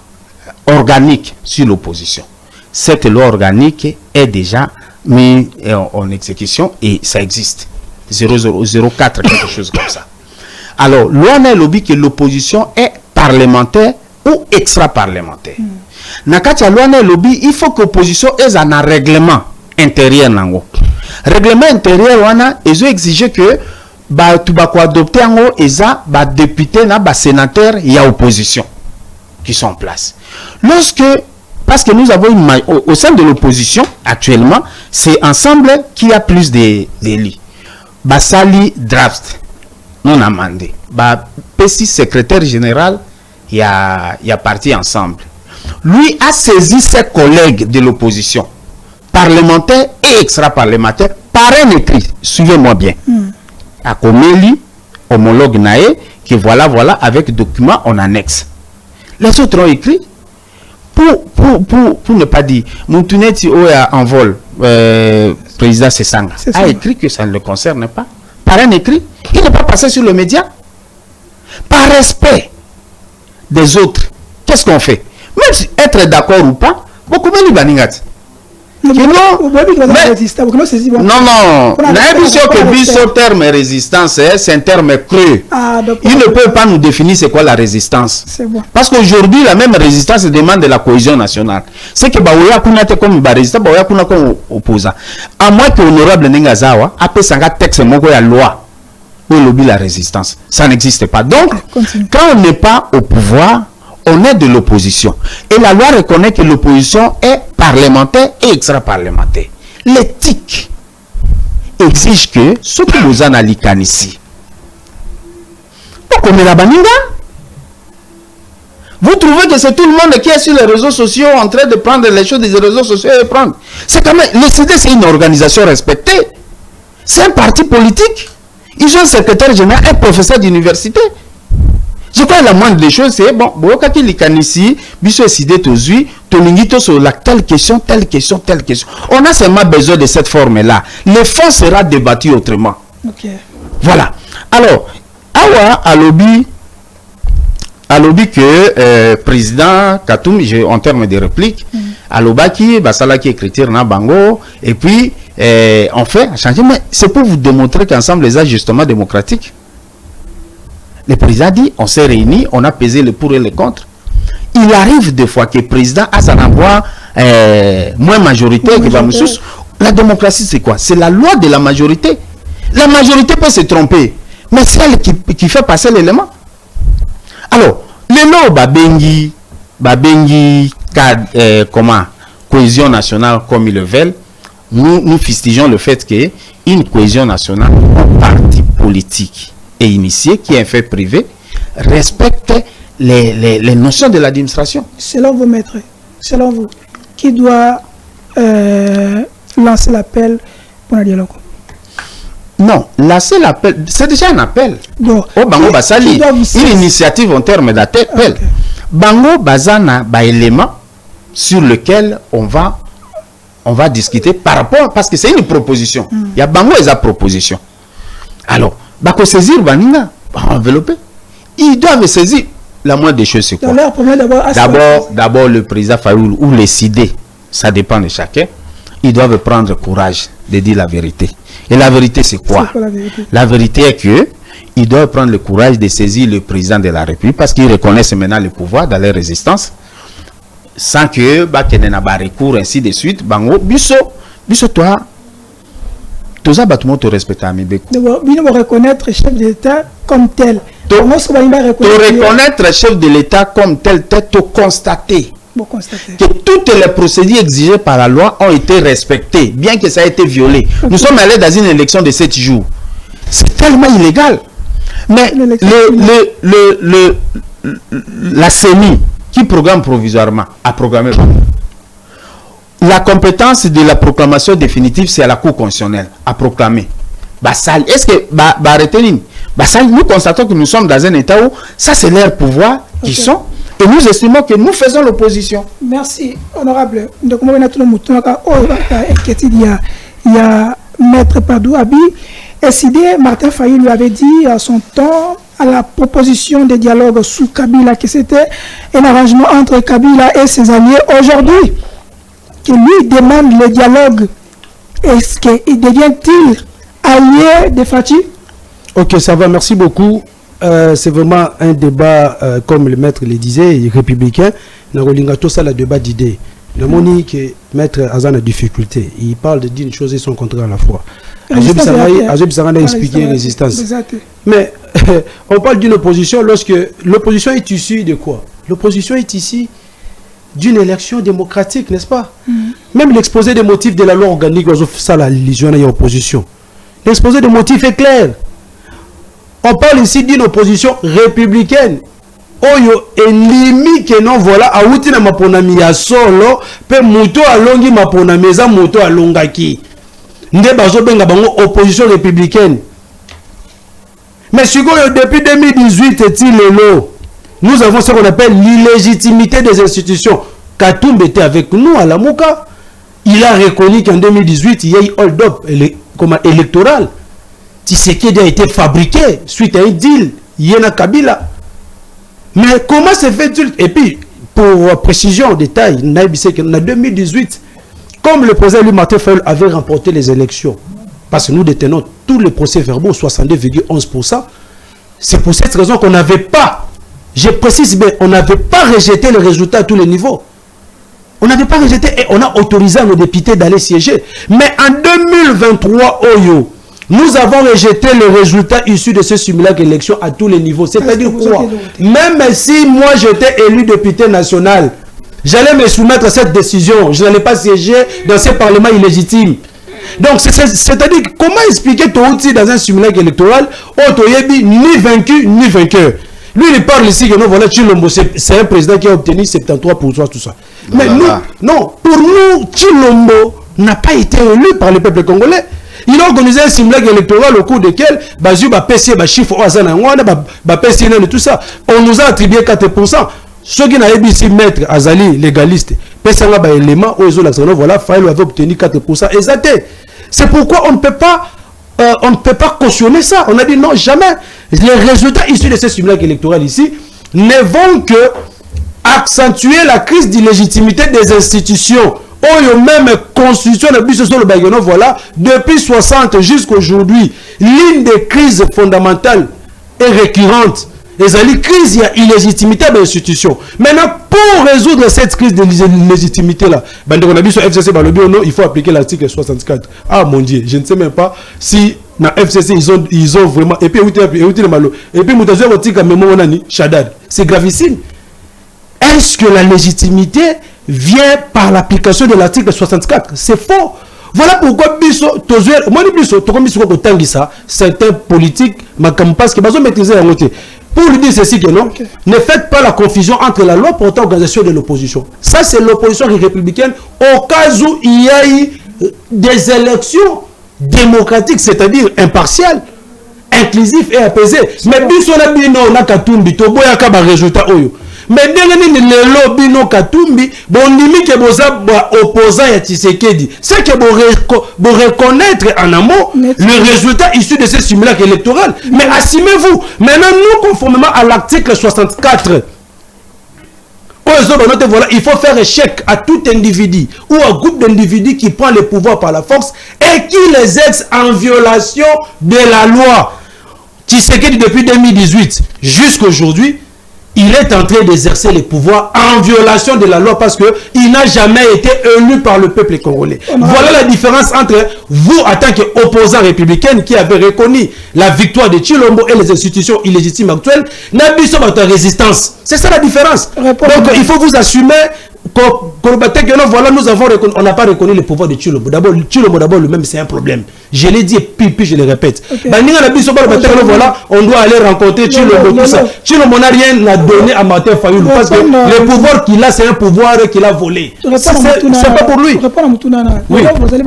organique sur l'opposition. Cette loi organique est déjà mise en exécution et ça existe. 0004, quelque chose comme ça. Alors, loi et lobby que l'opposition est parlementaire ou extra-parlementaire. Nakati loi et lobby, il faut que l'opposition ait un règlement intérieur. Règlement intérieur, ils ont exigé que tu vas adopter un député, un sénateur, il y a opposition qui sont en place. Parce que nous avons au sein de l'opposition, actuellement, c'est ensemble qui a plus d'élus. Basali draft, non amendé. Pessi secrétaire général, il y a parti ensemble. Lui a saisi ses collègues de l'opposition, parlementaires et extra-parlementaires, par un écrit, suivez-moi bien. À Komeli, homologue Naé, que voilà, avec document en annexe. Les autres ont écrit, pour ne pas dire, Moutouneti en vol, président Sessanga, a écrit que ça ne le concerne pas. Par un écrit, il n'est pas passé sur le média. Par respect des autres, qu'est-ce qu'on fait? Même si être d'accord ou pas, beaucoup de gens non, ce terme résistance, c'est un terme creux. Il ne peut pas nous définir c'est quoi la résistance. Bon. Parce qu'aujourd'hui, la même résistance demande de la cohésion nationale. C'est que Baouya Kunate comme résistant, Baouya Kuna comme opposant. À moins que l'honorable Nengazawa appelle ça un texte moko ya loi pour lobby la résistance. Ça n'existe pas. Donc, quand on n'est pas au pouvoir, on est de l'opposition. Et la loi reconnaît que l'opposition est parlementaire et extra-parlementaire. L'éthique exige que ce que vous en allez ici, vous trouvez que c'est tout le monde qui est sur les réseaux sociaux en train de prendre les choses des réseaux sociaux et prendre. C'est quand même, le CD c'est une organisation respectée. C'est un parti politique. Ils ont un secrétaire général, un professeur d'université. Je crois que la moindre des choses, c'est bon, Bookaki Likanisi, Bisso Sidé Tozui, Toningito sur la telle question. On a seulement besoin de cette forme-là. Le fond sera débattu autrement. Okay. Voilà. Alors, Awa a lobby que président Katoum, en termes de réplique, a lobaki, Basalaki écriture na bango, et puis, on fait un changement. C'est pour vous démontrer qu'ensemble, les ajustements démocratiques, le président dit, on s'est réunis, on a pesé le pour et le contre. Il arrive des fois que le président a sa envoi moins majoritaire que Bamoussous. La démocratie, c'est quoi? C'est la loi de la majorité. La majorité peut se tromper, mais c'est elle qui fait passer l'élément. Alors, le nom Babengi, comment, cohésion nationale comme ils le veulent, nous fustigeons le fait qu'une cohésion nationale, un parti politique et initié, qui est un fait privé, respecte les notions de l'administration. Selon vous, maître, selon vous, qui doit lancer l'appel pour la dialogue? Non, lancer l'appel, c'est déjà un appel. Bon. Oh, Bango Basali, une initiative en termes d'appel. Okay. Bango Bazana, élément sur lequel on va discuter par rapport, parce que c'est une proposition. Il y a Bango et sa proposition. Alors, Bako saisir Baninga, enveloppé. Ils doivent saisir la moindre des choses, c'est quoi? D'abord, le président Fayoul ou les CID, ça dépend de chacun. Ils doivent prendre courage de dire la vérité. Et la vérité, c'est quoi? La vérité est que ils doivent prendre le courage de saisir le président de la République parce qu'ils reconnaissent maintenant le pouvoir dans leur résistance, sans que Bakenena recours ainsi de suite. Bango, biso toi. Tout ça, te respecte à Mibeko. Nous reconnaître le chef de l'État comme tel. Te reconnaître le chef de l'État comme tel, te constater que toutes les procédures exigées par la loi ont été respectées, bien que ça ait été violé. Okay. Nous sommes allés dans une élection de 7 jours. C'est tellement illégal. Mais la CENI, qui programme provisoirement, a programmé. La compétence de la proclamation définitive, c'est à la Cour constitutionnelle à proclamer. Basal. Est-ce que retenir Basal, nous constatons que nous sommes dans un état où ça c'est leur pouvoir qui sont, et nous estimons que nous faisons l'opposition. Merci, honorable. Donc, il y a Maître Padou Abi. SID, Martin Fayulu lui avait dit à son temps, à la proposition de dialogue sous Kabila, que c'était un arrangement entre Kabila et ses alliés. Aujourd'hui, que lui demande le dialogue, est-ce qu'il devient-il allié de Fati? Ok, ça va, merci beaucoup. C'est vraiment un débat, comme le maître le disait, républicain. Nous avons tout ça, le débat d'idées. Le moni que maître Azan a difficulté. Il parle d'une chose et son contraire à la fois. Ajib Sarana a expliqué résistance. Mais on parle d'une opposition lorsque l'opposition est issue de quoi? L'opposition est issue d'une élection démocratique, n'est-ce pas? Même l'exposé des motifs de la loi organique, ça la religion et opposition. L'exposé des motifs est clair. On parle ici d'une opposition républicaine. Oyo elimi que non voilà awuti na maponami ya solo pe moto alongi maponami eza moto alongaki nde bazo benga bango opposition républicaine. Mais depuis 2018 nous avons ce qu'on appelle l'illégitimité des institutions. Katumbe était avec nous à la Mouka. Il a reconnu qu'en 2018 il y a eu hold-up électoral. Tshisekedi a été fabriqué suite à un deal Yena Kabila. Mais comment se fait-il? Et puis, pour précision, en détail, en 2018, comme le président Martin Fayulu avait remporté les élections, parce que nous détenons tous les procès-verbaux, 62,11%, c'est pour cette raison qu'on n'avait pas, je précise bien, on n'avait pas rejeté les résultats à tous les niveaux. On n'avait pas rejeté et on a autorisé à nos députés d'aller siéger. Mais en 2023, nous avons rejeté les résultats issus de ce simulacre d'élection à tous les niveaux. C'est-à-dire quoi? Même si moi j'étais élu député national, j'allais me soumettre à cette décision. Je n'allais pas siéger dans ce parlement illégitime. Donc, c'est-à-dire, comment expliquer Touti dans un simulacre électoral où ni vaincu ni vainqueur? Lui, il parle ici que non, voilà, Tshilombo, c'est un président qui a obtenu 73%, tout ça. Mais nous, non, pour nous, Tshilombo n'a pas été élu par le peuple congolais. Il a organisé un simulacre électoral au cours desquels Bazou va passer les chiffres et tout ça. On nous a attribué 4%. Ceux qui n'avaient pas ici maître Azali, légaliste, voilà, Fayulu avait obtenu 4%. C'est pourquoi on ne peut pas cautionner ça. On a dit non, jamais. Les résultats issus de ce simulacre électoral ici ne vont que accentuer la crise d'illégitimité des institutions. Même constitution de voilà, depuis 60 jusqu'à aujourd'hui, l'une des crises fondamentales et récurrentes, les crises, il y a illégitimité de l'institution. Maintenant, pour résoudre cette crise de l'illégitimité là, il faut appliquer l'article 64. Ah mon Dieu, je ne sais même pas si dans FCC ils ont vraiment et puis c'est gravissime. Est-ce que la légitimité vient par l'application de l'article 64? C'est faux. Voilà pourquoi certains politiques parce que maîtriser la moitié. Pour lui dire ceci que non, ne faites pas la confusion entre la loi portant organisation de l'opposition. Ça, c'est l'opposition républicaine au cas où il y a eu des élections démocratiques, c'est-à-dire impartiales, inclusives et apaisées. Mais on a Katumbi, résultat. Mais dès que le lobby no Katumbi, bon limite que vous opposant à Tshisekedi, c'est que vous reconnaître en amont le résultat issu de ce simulacre électoral. Mais assumez-vous. Maintenant, nous, conformément à l'article 64, voilà, il faut faire échec à tout individu ou un groupe d'individus qui prend le pouvoir par la force et qui les exerce en violation de la loi. Tshisekedi, depuis 2018 jusqu'à aujourd'hui, il est en train d'exercer les pouvoirs en violation de la loi parce qu'il n'a jamais été élu par le peuple congolais. Voilà la différence entre vous, en tant qu'opposant républicain qui avez reconnu la victoire de Tshilombo et les institutions illégitimes actuelles, n'abusez pas de résistance. C'est ça la différence. Donc il faut vous assumer voilà, nous avons reconnu, on n'a pas reconnu le pouvoir de Tshilombo. D'abord, Tshilombo lui-même, c'est un problème. Je l'ai dit et puis je le répète. Voilà, on doit aller rencontrer Tshilombo, tout ça. Tshilombo n'a rien à donner à Martin Fayulu parce que le pouvoir qu'il a, c'est un pouvoir qu'il a volé. C'est pas pour lui. Oui. Vous allez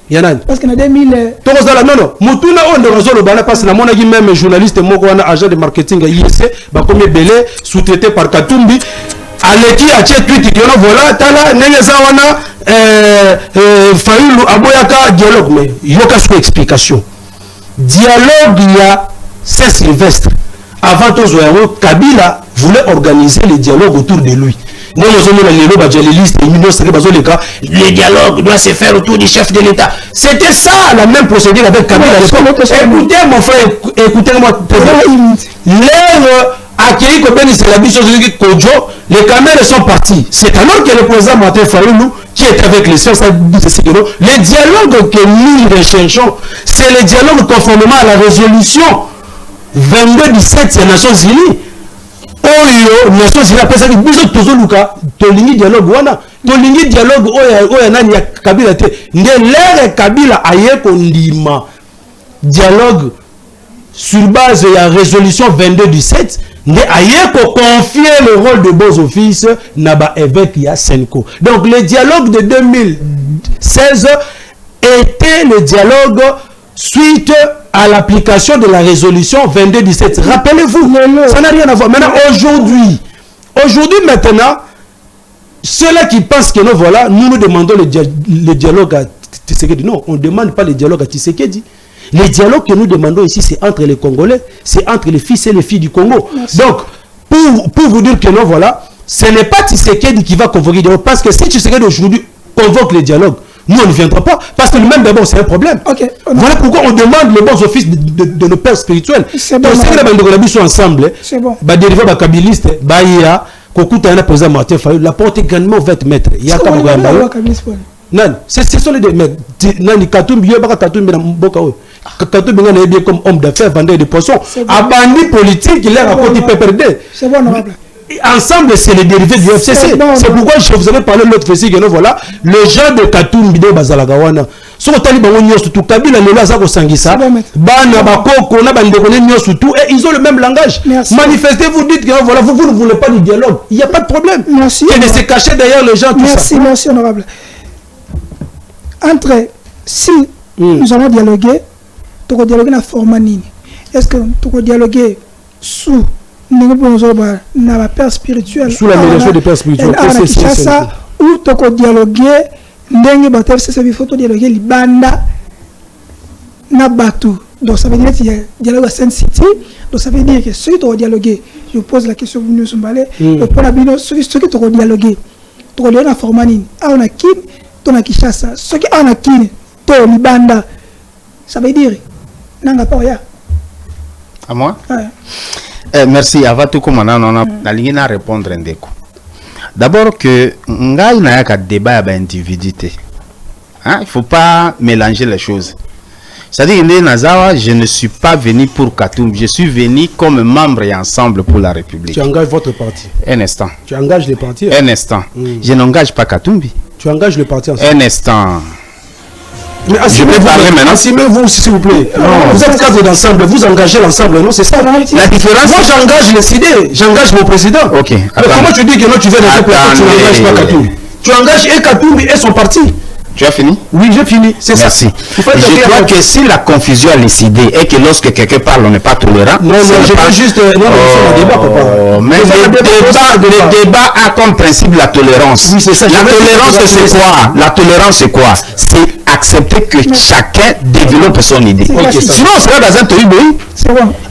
Yanani. Parce que en 2000. Non. Mutuna on de réseau le bana parce que na mona gi même journaliste moko wana agent de marketing à ISC ba comme belé sous-traité par Katumbi. Aleki a tché tweet qui voilà tala nenge za wana Fayulu aboyaka dialogue mais yoka sous explication. Dialogue il y a Saint-Sylvestre. Avant tout Kabila voulait organiser le dialogue autour de lui. Le dialogue doit se faire autour du chef de l'État. C'était ça la même procédure avec Kabila. Écoutez mon frère, écoutez-moi. L'heure accueilli comme les caméras sont partis. C'est alors que le président Martin Fayoulou, qui est avec les sciences, le dialogue que nous recherchons, c'est le dialogue conformément à la résolution 22-17 des Nations Unies. Oyo Nations Unies après ça biso tozoluka tolingi dialogue wana tolingi dialogue oya nani ya Kabila te ndelere Kabila aye kondima dialogue sur base de la résolution 22-17 nde aye ko confier le rôle de beaux offices naba évêque ya Senko. Donc le dialogue de 2016 était le dialogue suite à l'application de la résolution 22-17. Rappelez-vous, ça n'a rien à voir. Maintenant, aujourd'hui, maintenant, ceux-là qui pensent que nous, voilà, nous demandons le dialogue à Tshisekedi. Non, on ne demande pas le dialogue à Tshisekedi. Le dialogue que nous demandons ici, c'est entre les Congolais, c'est entre les fils et les filles du Congo. Merci. Donc, pour vous dire que non, voilà, ce n'est pas Tshisekedi qui va convoquer le dialogue. Parce que si Tshisekedi aujourd'hui convoque le dialogue, nous, on ne viendra pas, parce que même d'abord, c'est un problème. Okay. Voilà pourquoi on demande les bons offices de nos pères spirituels. C'est bon. Donc, si les sont ensemble, c'est bon. Dérivé par Kabiliste, la porte est grandement ouverte, maître. Il y a ce sont les deux. Nani Katumbi, Katumbi, Katumbi est bien comme homme d'affaires, vendeur de poissons. Abandi politique, il est à côté PPRD. C'est bon, honorable. Ensemble, c'est les dérivés du FCC. C'est pourquoi je vous avais parlé de l'autre fois. Voilà, le genre de Katumbi de Bazalagawana. Son talibans ont surtout Kabila, le Lazaro Sangissa, Bana Bakoko, Nabandekone surtout, et ils ont le même langage. Manifestez, vous dites que voilà, vous ne voulez pas du dialogue. Il n'y a pas de problème. Merci. Et de se cacher derrière les gens. Merci, merci, honorable. Entre, si nous allons dialoguer, tu vas dialoguer dans la forme nini. Est-ce que tu vas dialoguer sous la père spirituelle, sous la médiation des pères spirituels, ou tu vas dialoguer, il faut dialoguer Libanda Nabatu. Donc ça veut dire qu'il y a dialogue à Sainte-City. Donc ça veut dire que ceux qui ont dialogué, je pose la question vous nous sombalez, pour la bino ceux qui ont dialogué, tu vas dialoguer dans la formanine. On a qui, on a Kishasa. Ceux qui ont qui, to Libanda. Ça veut dire nanga pas rien. À moi? Merci. Avant tout, comme on a la ligne à répondre un déco. D'abord que ngai na yaka débat à individualité. Hein, il faut pas mélanger les choses. C'est-à-dire que Nazawa, je ne suis pas venu pour Katumbi, je suis venu comme membre et ensemble pour la République. Tu engages votre parti. Un instant. Tu engages les partis. Un instant. Je n'engage pas Katumbi. Tu engages le parti ensemble. Un instant. Mais je peux parler maintenant. Assumez-vous, s'il vous plaît. Vous êtes cadre d'ensemble, vous engagez l'ensemble, non? C'est ça. La différence. Moi, j'engage le CD, j'engage mon président. Ok. Mais comment tu dis que non, tu viens de ce plateau, tu n'engages pas Katumbi? Tu engages et Katumbi et son parti. Tu as fini? Oui, j'ai fini. C'est ça. Merci. Je crois que si la confusion a décidé et que lorsque quelqu'un parle, on n'est pas tolérant. Non, je veux juste. Non, c'est un débat, papa. Mais le débat a comme principe la tolérance. Oui, c'est ça. La tolérance, c'est quoi? La tolérance, c'est quoi? C'est accepter que chacun développe son idée. Sinon, on sera dans un tohubohu.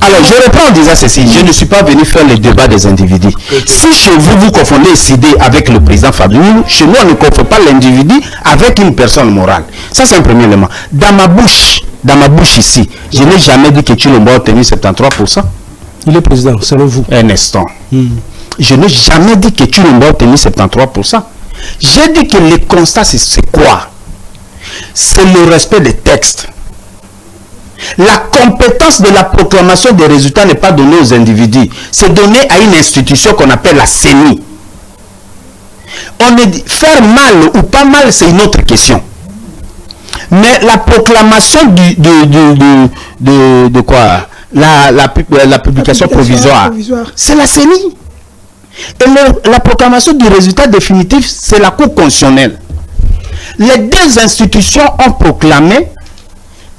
Alors, je reprends en disant ceci. Je ne suis pas venu faire le débat des individus. Si chez vous, vous confondez cette idée avec le président Fabiou, chez nous, on ne confond pas l'individu avec une personne morale. Ça, c'est un premier élément. Dans ma bouche ici, je n'ai jamais dit que Tshilombo a obtenu 73%. Il est président, selon vous. Un instant. Je n'ai jamais dit que Tshilombo a obtenu 73%. J'ai dit que le constat, c'est quoi? C'est le respect des textes. La compétence de la proclamation des résultats n'est pas donnée aux individus. C'est donné à une institution qu'on appelle la CENI. On est dit, faire mal ou pas mal, c'est une autre question. Mais la proclamation de quoi? La publication provisoire. C'est la CENI. Et la proclamation du résultat définitif, c'est la Cour constitutionnelle. Les deux institutions ont proclamé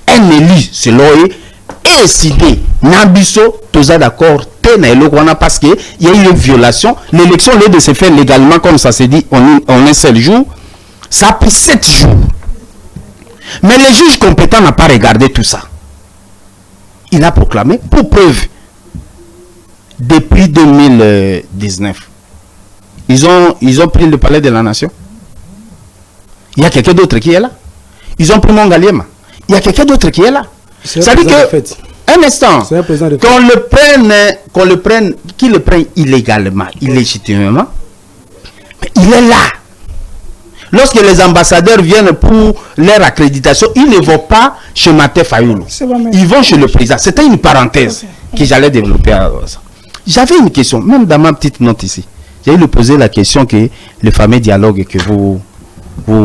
un élu, selon eux, et décidé, Nabiso, tous d'accord, parce qu'il y a eu une violation. L'élection, au lieu de se faire légalement, comme ça s'est dit, en un seul jour, ça a pris 7 jours. Mais le juge compétent n'a pas regardé tout ça. Il a proclamé, pour preuve, depuis 2019, ils ont pris le palais de la nation. Il y a quelqu'un d'autre qui est là. Ils ont pris Mongaliema. Il y a quelqu'un d'autre qui est là. Ça veut dire que, un instant, qu'on le prenne, qu'il le prenne illégalement, illégitimement, mais il est là. Lorsque les ambassadeurs viennent pour leur accréditation, ils ne vont pas chez Martin Fayulu. Ils vont chez le président. C'était une parenthèse que j'allais développer. J'avais une question, même dans ma petite note ici. J'ai lui poser la question que le fameux dialogue que vous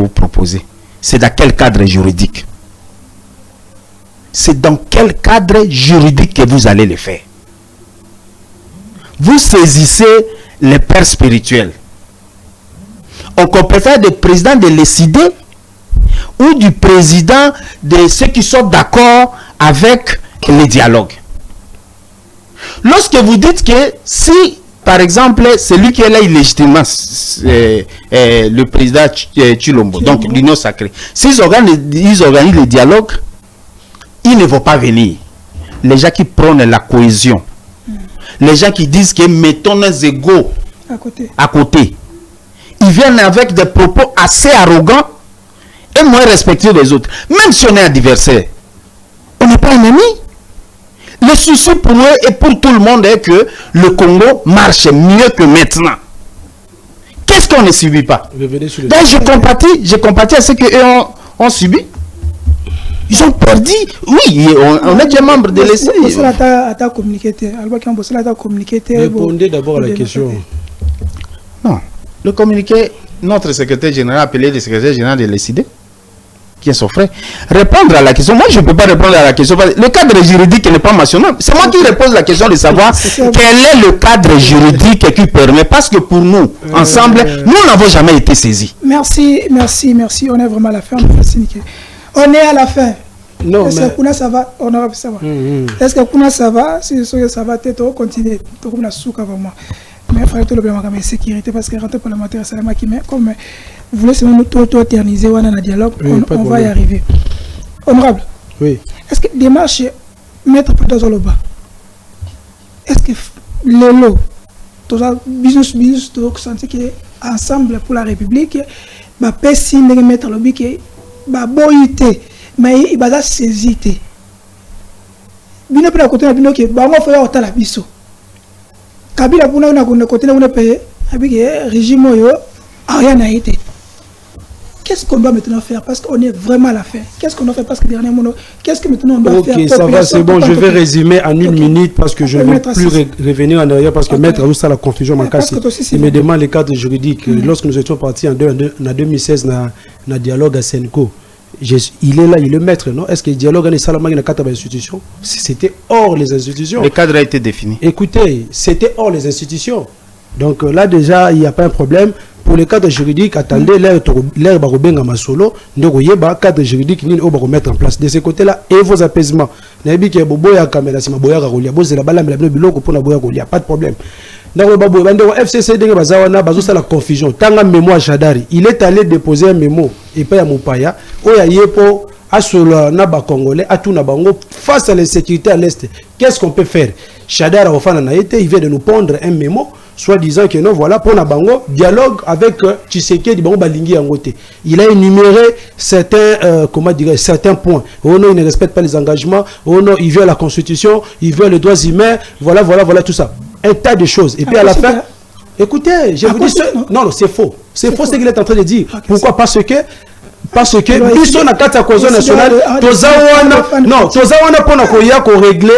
proposez, c'est dans quel cadre juridique? C'est dans quel cadre juridique que vous allez le faire? Vous saisissez les pères spirituels. On compétence du président de décider ou du président de ceux qui sont d'accord avec les dialogues. Lorsque vous dites que si, par exemple, celui qui est là illégitimement, le président Chilombo, donc l'Union sacrée, s'ils organisent le dialogue, ils ne vont pas venir. Les gens qui prônent la cohésion, les gens qui disent que mettons nos égaux à côté, ils viennent avec des propos assez arrogants et moins respectueux des autres. Même si on est adversaire, on n'est pas ennemi. Le souci pour eux et pour tout le monde est que le Congo marche mieux que maintenant. Qu'est-ce qu'on ne subit pas? Donc je compatis à ce qu'eux ont subi. Ils ont perdu. Oui, on est déjà membre de l'ESI. Répondez d'abord à la question. Non. Le communiqué, notre secrétaire général appelé le secrétaire général de l'ESID, qui est son frère, répondre à la question. Moi, je ne peux pas répondre à la question. Le cadre juridique n'est pas mentionné. C'est moi qui repose la question de savoir quel est le cadre juridique qui permet. Parce que pour nous, ensemble, nous n'avons jamais été saisis. Merci. On est vraiment à la fin. On est à la fin. Non, est-ce que Kuna ça va? Honorable, ça va. Est-ce que Kuna ça va? Si ça va, peut-être continuer. Comme la souka vraiment. Mais il faudrait tout le bien avec sécurité parce que rentrer parlementaire, c'est la maquille. Comme vous voulez seulement nous éterniser on a un dialogue, on va y arriver. Honorable. Oui. Est-ce que démarche mettre pour dans le bas? Est-ce que les lots, business, tout senti que ensemble pour la République, bah personne ne mettre le but que bah boité, mais il va saisir. Bien après à côté de bino que bah on fait autant la biso. Kabila pour nous côté nous payer avec régime yo rien n'a été. Qu'est-ce qu'on doit maintenant faire parce qu'on est vraiment à la fin? Qu'est-ce qu'on doit faire parce que dernièrement qu'est-ce que maintenant on doit faire? Ok, ça va, c'est bon, je vais résumer en une minute parce que je ne veux plus revenir en arrière parce que mettre où ça la confusion m'a cassé. Il me demande les cadres juridiques. Lorsque nous étions partis en 2016 dans le dialogue à Senko, il est là, il est le maître, non? Est-ce que le dialogue est dans la cadre des institutions? C'était hors les institutions. Le cadre a été défini. Écoutez, c'était hors les institutions. Donc là déjà, il n'y a pas un problème. Pour les cadres juridiques, attendez, l'air barobenga masolo, donc il y a un cadre juridique qui va mettre en place. De ce côté-là, et vos apaisements. Pas de problème. Donc, FCC, la confusion. Tant que mémoire Chadari, il est allé déposer un mémo et pas à Moupaya, où il y a pour Asola, Naba Congolais, à tout Nabango, face à l'insécurité à l'Est. Qu'est-ce qu'on peut faire? Chadar il vient de nous pondre un mémo, soit disant que non, voilà, pour Nabango, dialogue avec Tshisekedi, Balingi Angote. Il a énuméré certains, certains points. Oh non, il ne respecte pas les engagements. Oh non, il veut la Constitution, il veut les droits humains. Voilà, tout ça. Un tas de choses. Et puis à la fin, écoutez, je vous dis, non, c'est faux. C'est faux ce qu'il est en train de dire. Pourquoi? Parce que ils sont dans la cause nationale. Non, pour régler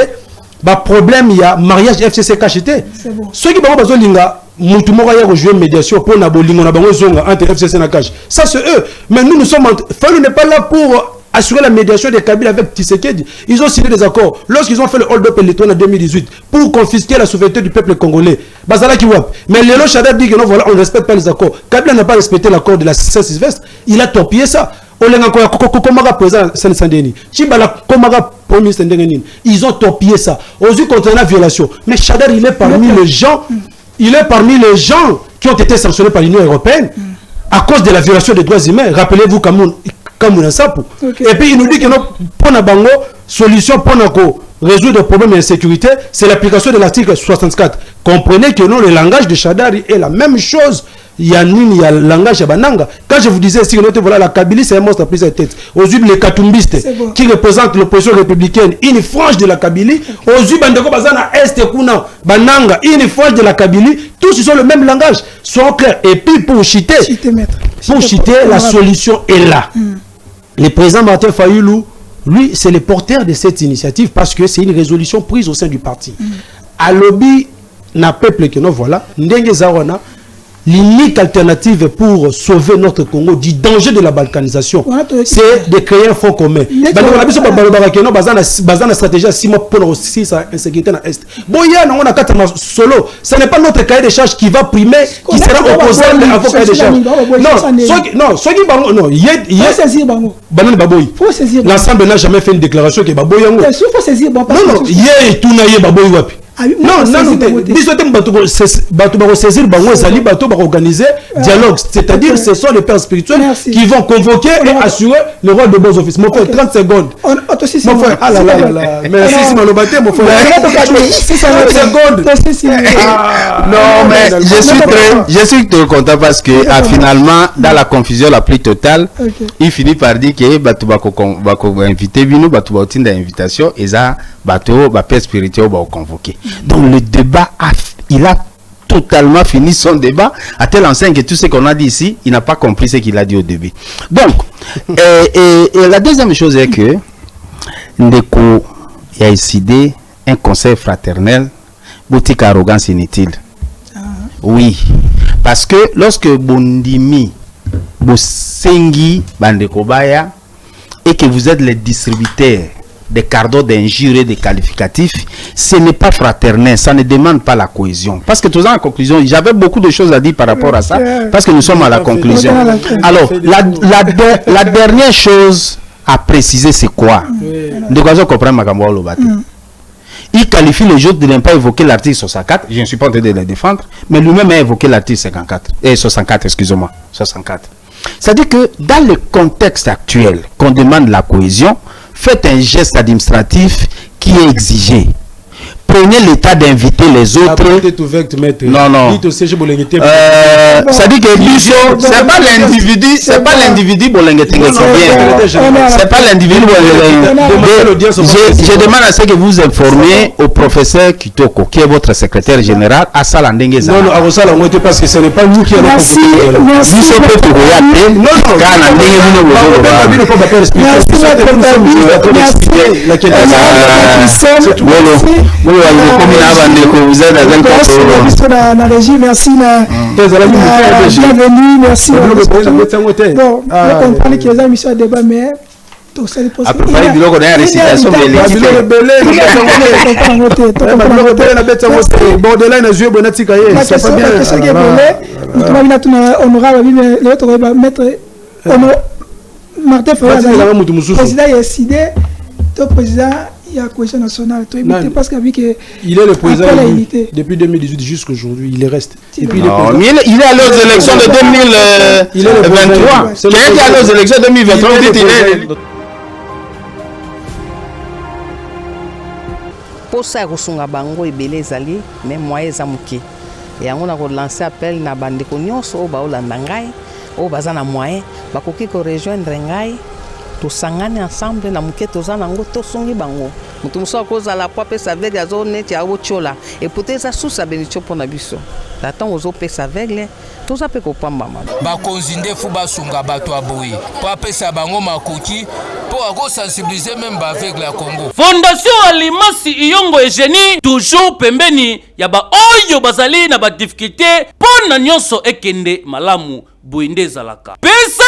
le problème, il y a mariage FCC cacheté. Ceux qui ont besoin de jouer médiation pour entre FCC et Cache. Ça, c'est eux. Mais nous sommes. Fallu n'est pas là pour assurer la médiation de Kabila avec Tshisekedi. Ils ont signé des accords. Lorsqu'ils ont fait le hold-up électoral en 2018 pour confisquer la souveraineté du peuple congolais, mais Lélo Chadab dit que non, voilà, on ne respecte pas les accords. Kabila n'a pas respecté l'accord de la Saint-Sylvestre. Il a torpillé ça. Ils ont torpillé ça. Aux contre la violation. Mais Chadar, il est parmi les gens. Il est parmi les gens qui ont été sanctionnés par l'Union européenne à cause de la violation des droits humains. Rappelez-vous Kamoun Sapo. Et puis il nous dit que non, pour la solution pour résoudre les problèmes d'insécurité, c'est l'application de l'article 64. Comprenez que non, le langage de Chadar est la même chose. Il y a le langage de Bananga. Quand je vous disais ici que voilà, la Kabylie, c'est un monstre à prise de tête. Aux yeux les Katumbistes, qui représentent l'opposition républicaine, une frange de la Kabylie. Aux yeux Bandeko Bazana Est Kuna, Bananga, une frange de la Kabylie. Tous ils ont le même langage. Soyons clairs. Et puis pour chiter, la solution est là. Le président Martin Fayoulou, lui, c'est le porteur de cette initiative parce que c'est une résolution prise au sein du parti. À lobby, na peuple que nous voilà, Ndenge Zawana, l'unique alternative pour sauver notre Congo du danger de la balkanisation, c'est de créer un fonds commun. La stratégie à 6 mois pour aussi sa insécurité dans l'Est. Solo, ce n'est pas notre cahier de charges qui va primer, qui sera opposé à vos cahiers de charges. Non, l'ensemble n'a jamais fait une déclaration que Baboy. Non, organiser dialogue, c'est-à-dire ce sont les pères spirituels qui vont convoquer et assurer le rôle de bons offices. Mon frère, 30 secondes. Mon frère, ah là là là là. Merci, c'est mon lobaté, mon frère. 30 secondes. Non, mais je suis très content parce que finalement, dans la confusion la plus totale, il finit par dire que Batou va inviter Bino, Batou va obtenir l'invitation et ça, Batou va père spirituel va convoquer. Donc le débat il a totalement fini son débat à tel enseigne que tout ce qu'on a dit ici, il n'a pas compris ce qu'il a dit au début. Donc, et la deuxième chose est que Ndeko a décidé un conseil fraternel, boutique arrogance inutile. Oui, parce que lorsque Bondimi, Bosengi, Bandeko Baya, et que vous êtes les distributeurs des cardos d'injures et des qualificatifs, ce n'est pas fraternel, ça ne demande pas la cohésion. Parce que tout en conclusion, j'avais beaucoup de choses à dire par rapport à ça, parce que nous sommes à la conclusion. Alors, la dernière chose à préciser, c'est quoi? Il qualifie les autres de ne pas évoquer l'article 64, je ne suis pas en train de le défendre, mais lui-même a évoqué l'article 64, excusez-moi, 64. C'est-à-dire que dans le contexte actuel, qu'on demande la cohésion, faites un geste administratif qui est exigé. Prenez l'état d'inviter les autres. Non. C'est-à-dire que c'est pas l'individu, c'est pas l'individu c'est pas l'individu. Je demande à ce que vous informiez au professeur Kitoko, qui est votre secrétaire général, à Salandengeza. Non, parce que ce n'est pas nous qui allons. Merci. Merci, bienvenue, merci. Bon, je comprends que les émissions de débat, mais après, il y a une récitation de l'équipe. Martin Fayou, président, il a décidé, le président, il y a la cohésion nationale. Parce qu'il il est le président depuis 2018 jusqu'à aujourd'hui, il est resté. Il est allé aux élections de 2023. Il est allé aux élections de 2023. Posa ya kosunga bango ebele ezali mais moyen eza moke yango na kolancer appel na bandeko nyonso oyo baolanda ngai oyo baza na moyen bakoki korejoindre ngai tosangani ensemble na moke toza nango tosungi bango moto mosusu akozala po apesa aveugle azo neti aotiola epote eza susu abenition mpo na biso na ntango ozopesa aveugle toza mpe kopambama bakonzi nde fu basunga bato aboye po apesa bango makoki po akosensibilize meme baaveugle ya Congo. Fondation Alimasi Iyongo Eugénie toujours pembeni ya baoyo bazali na badifficulté mpo na nyonso ekende malamu boye nde ezalaka pesa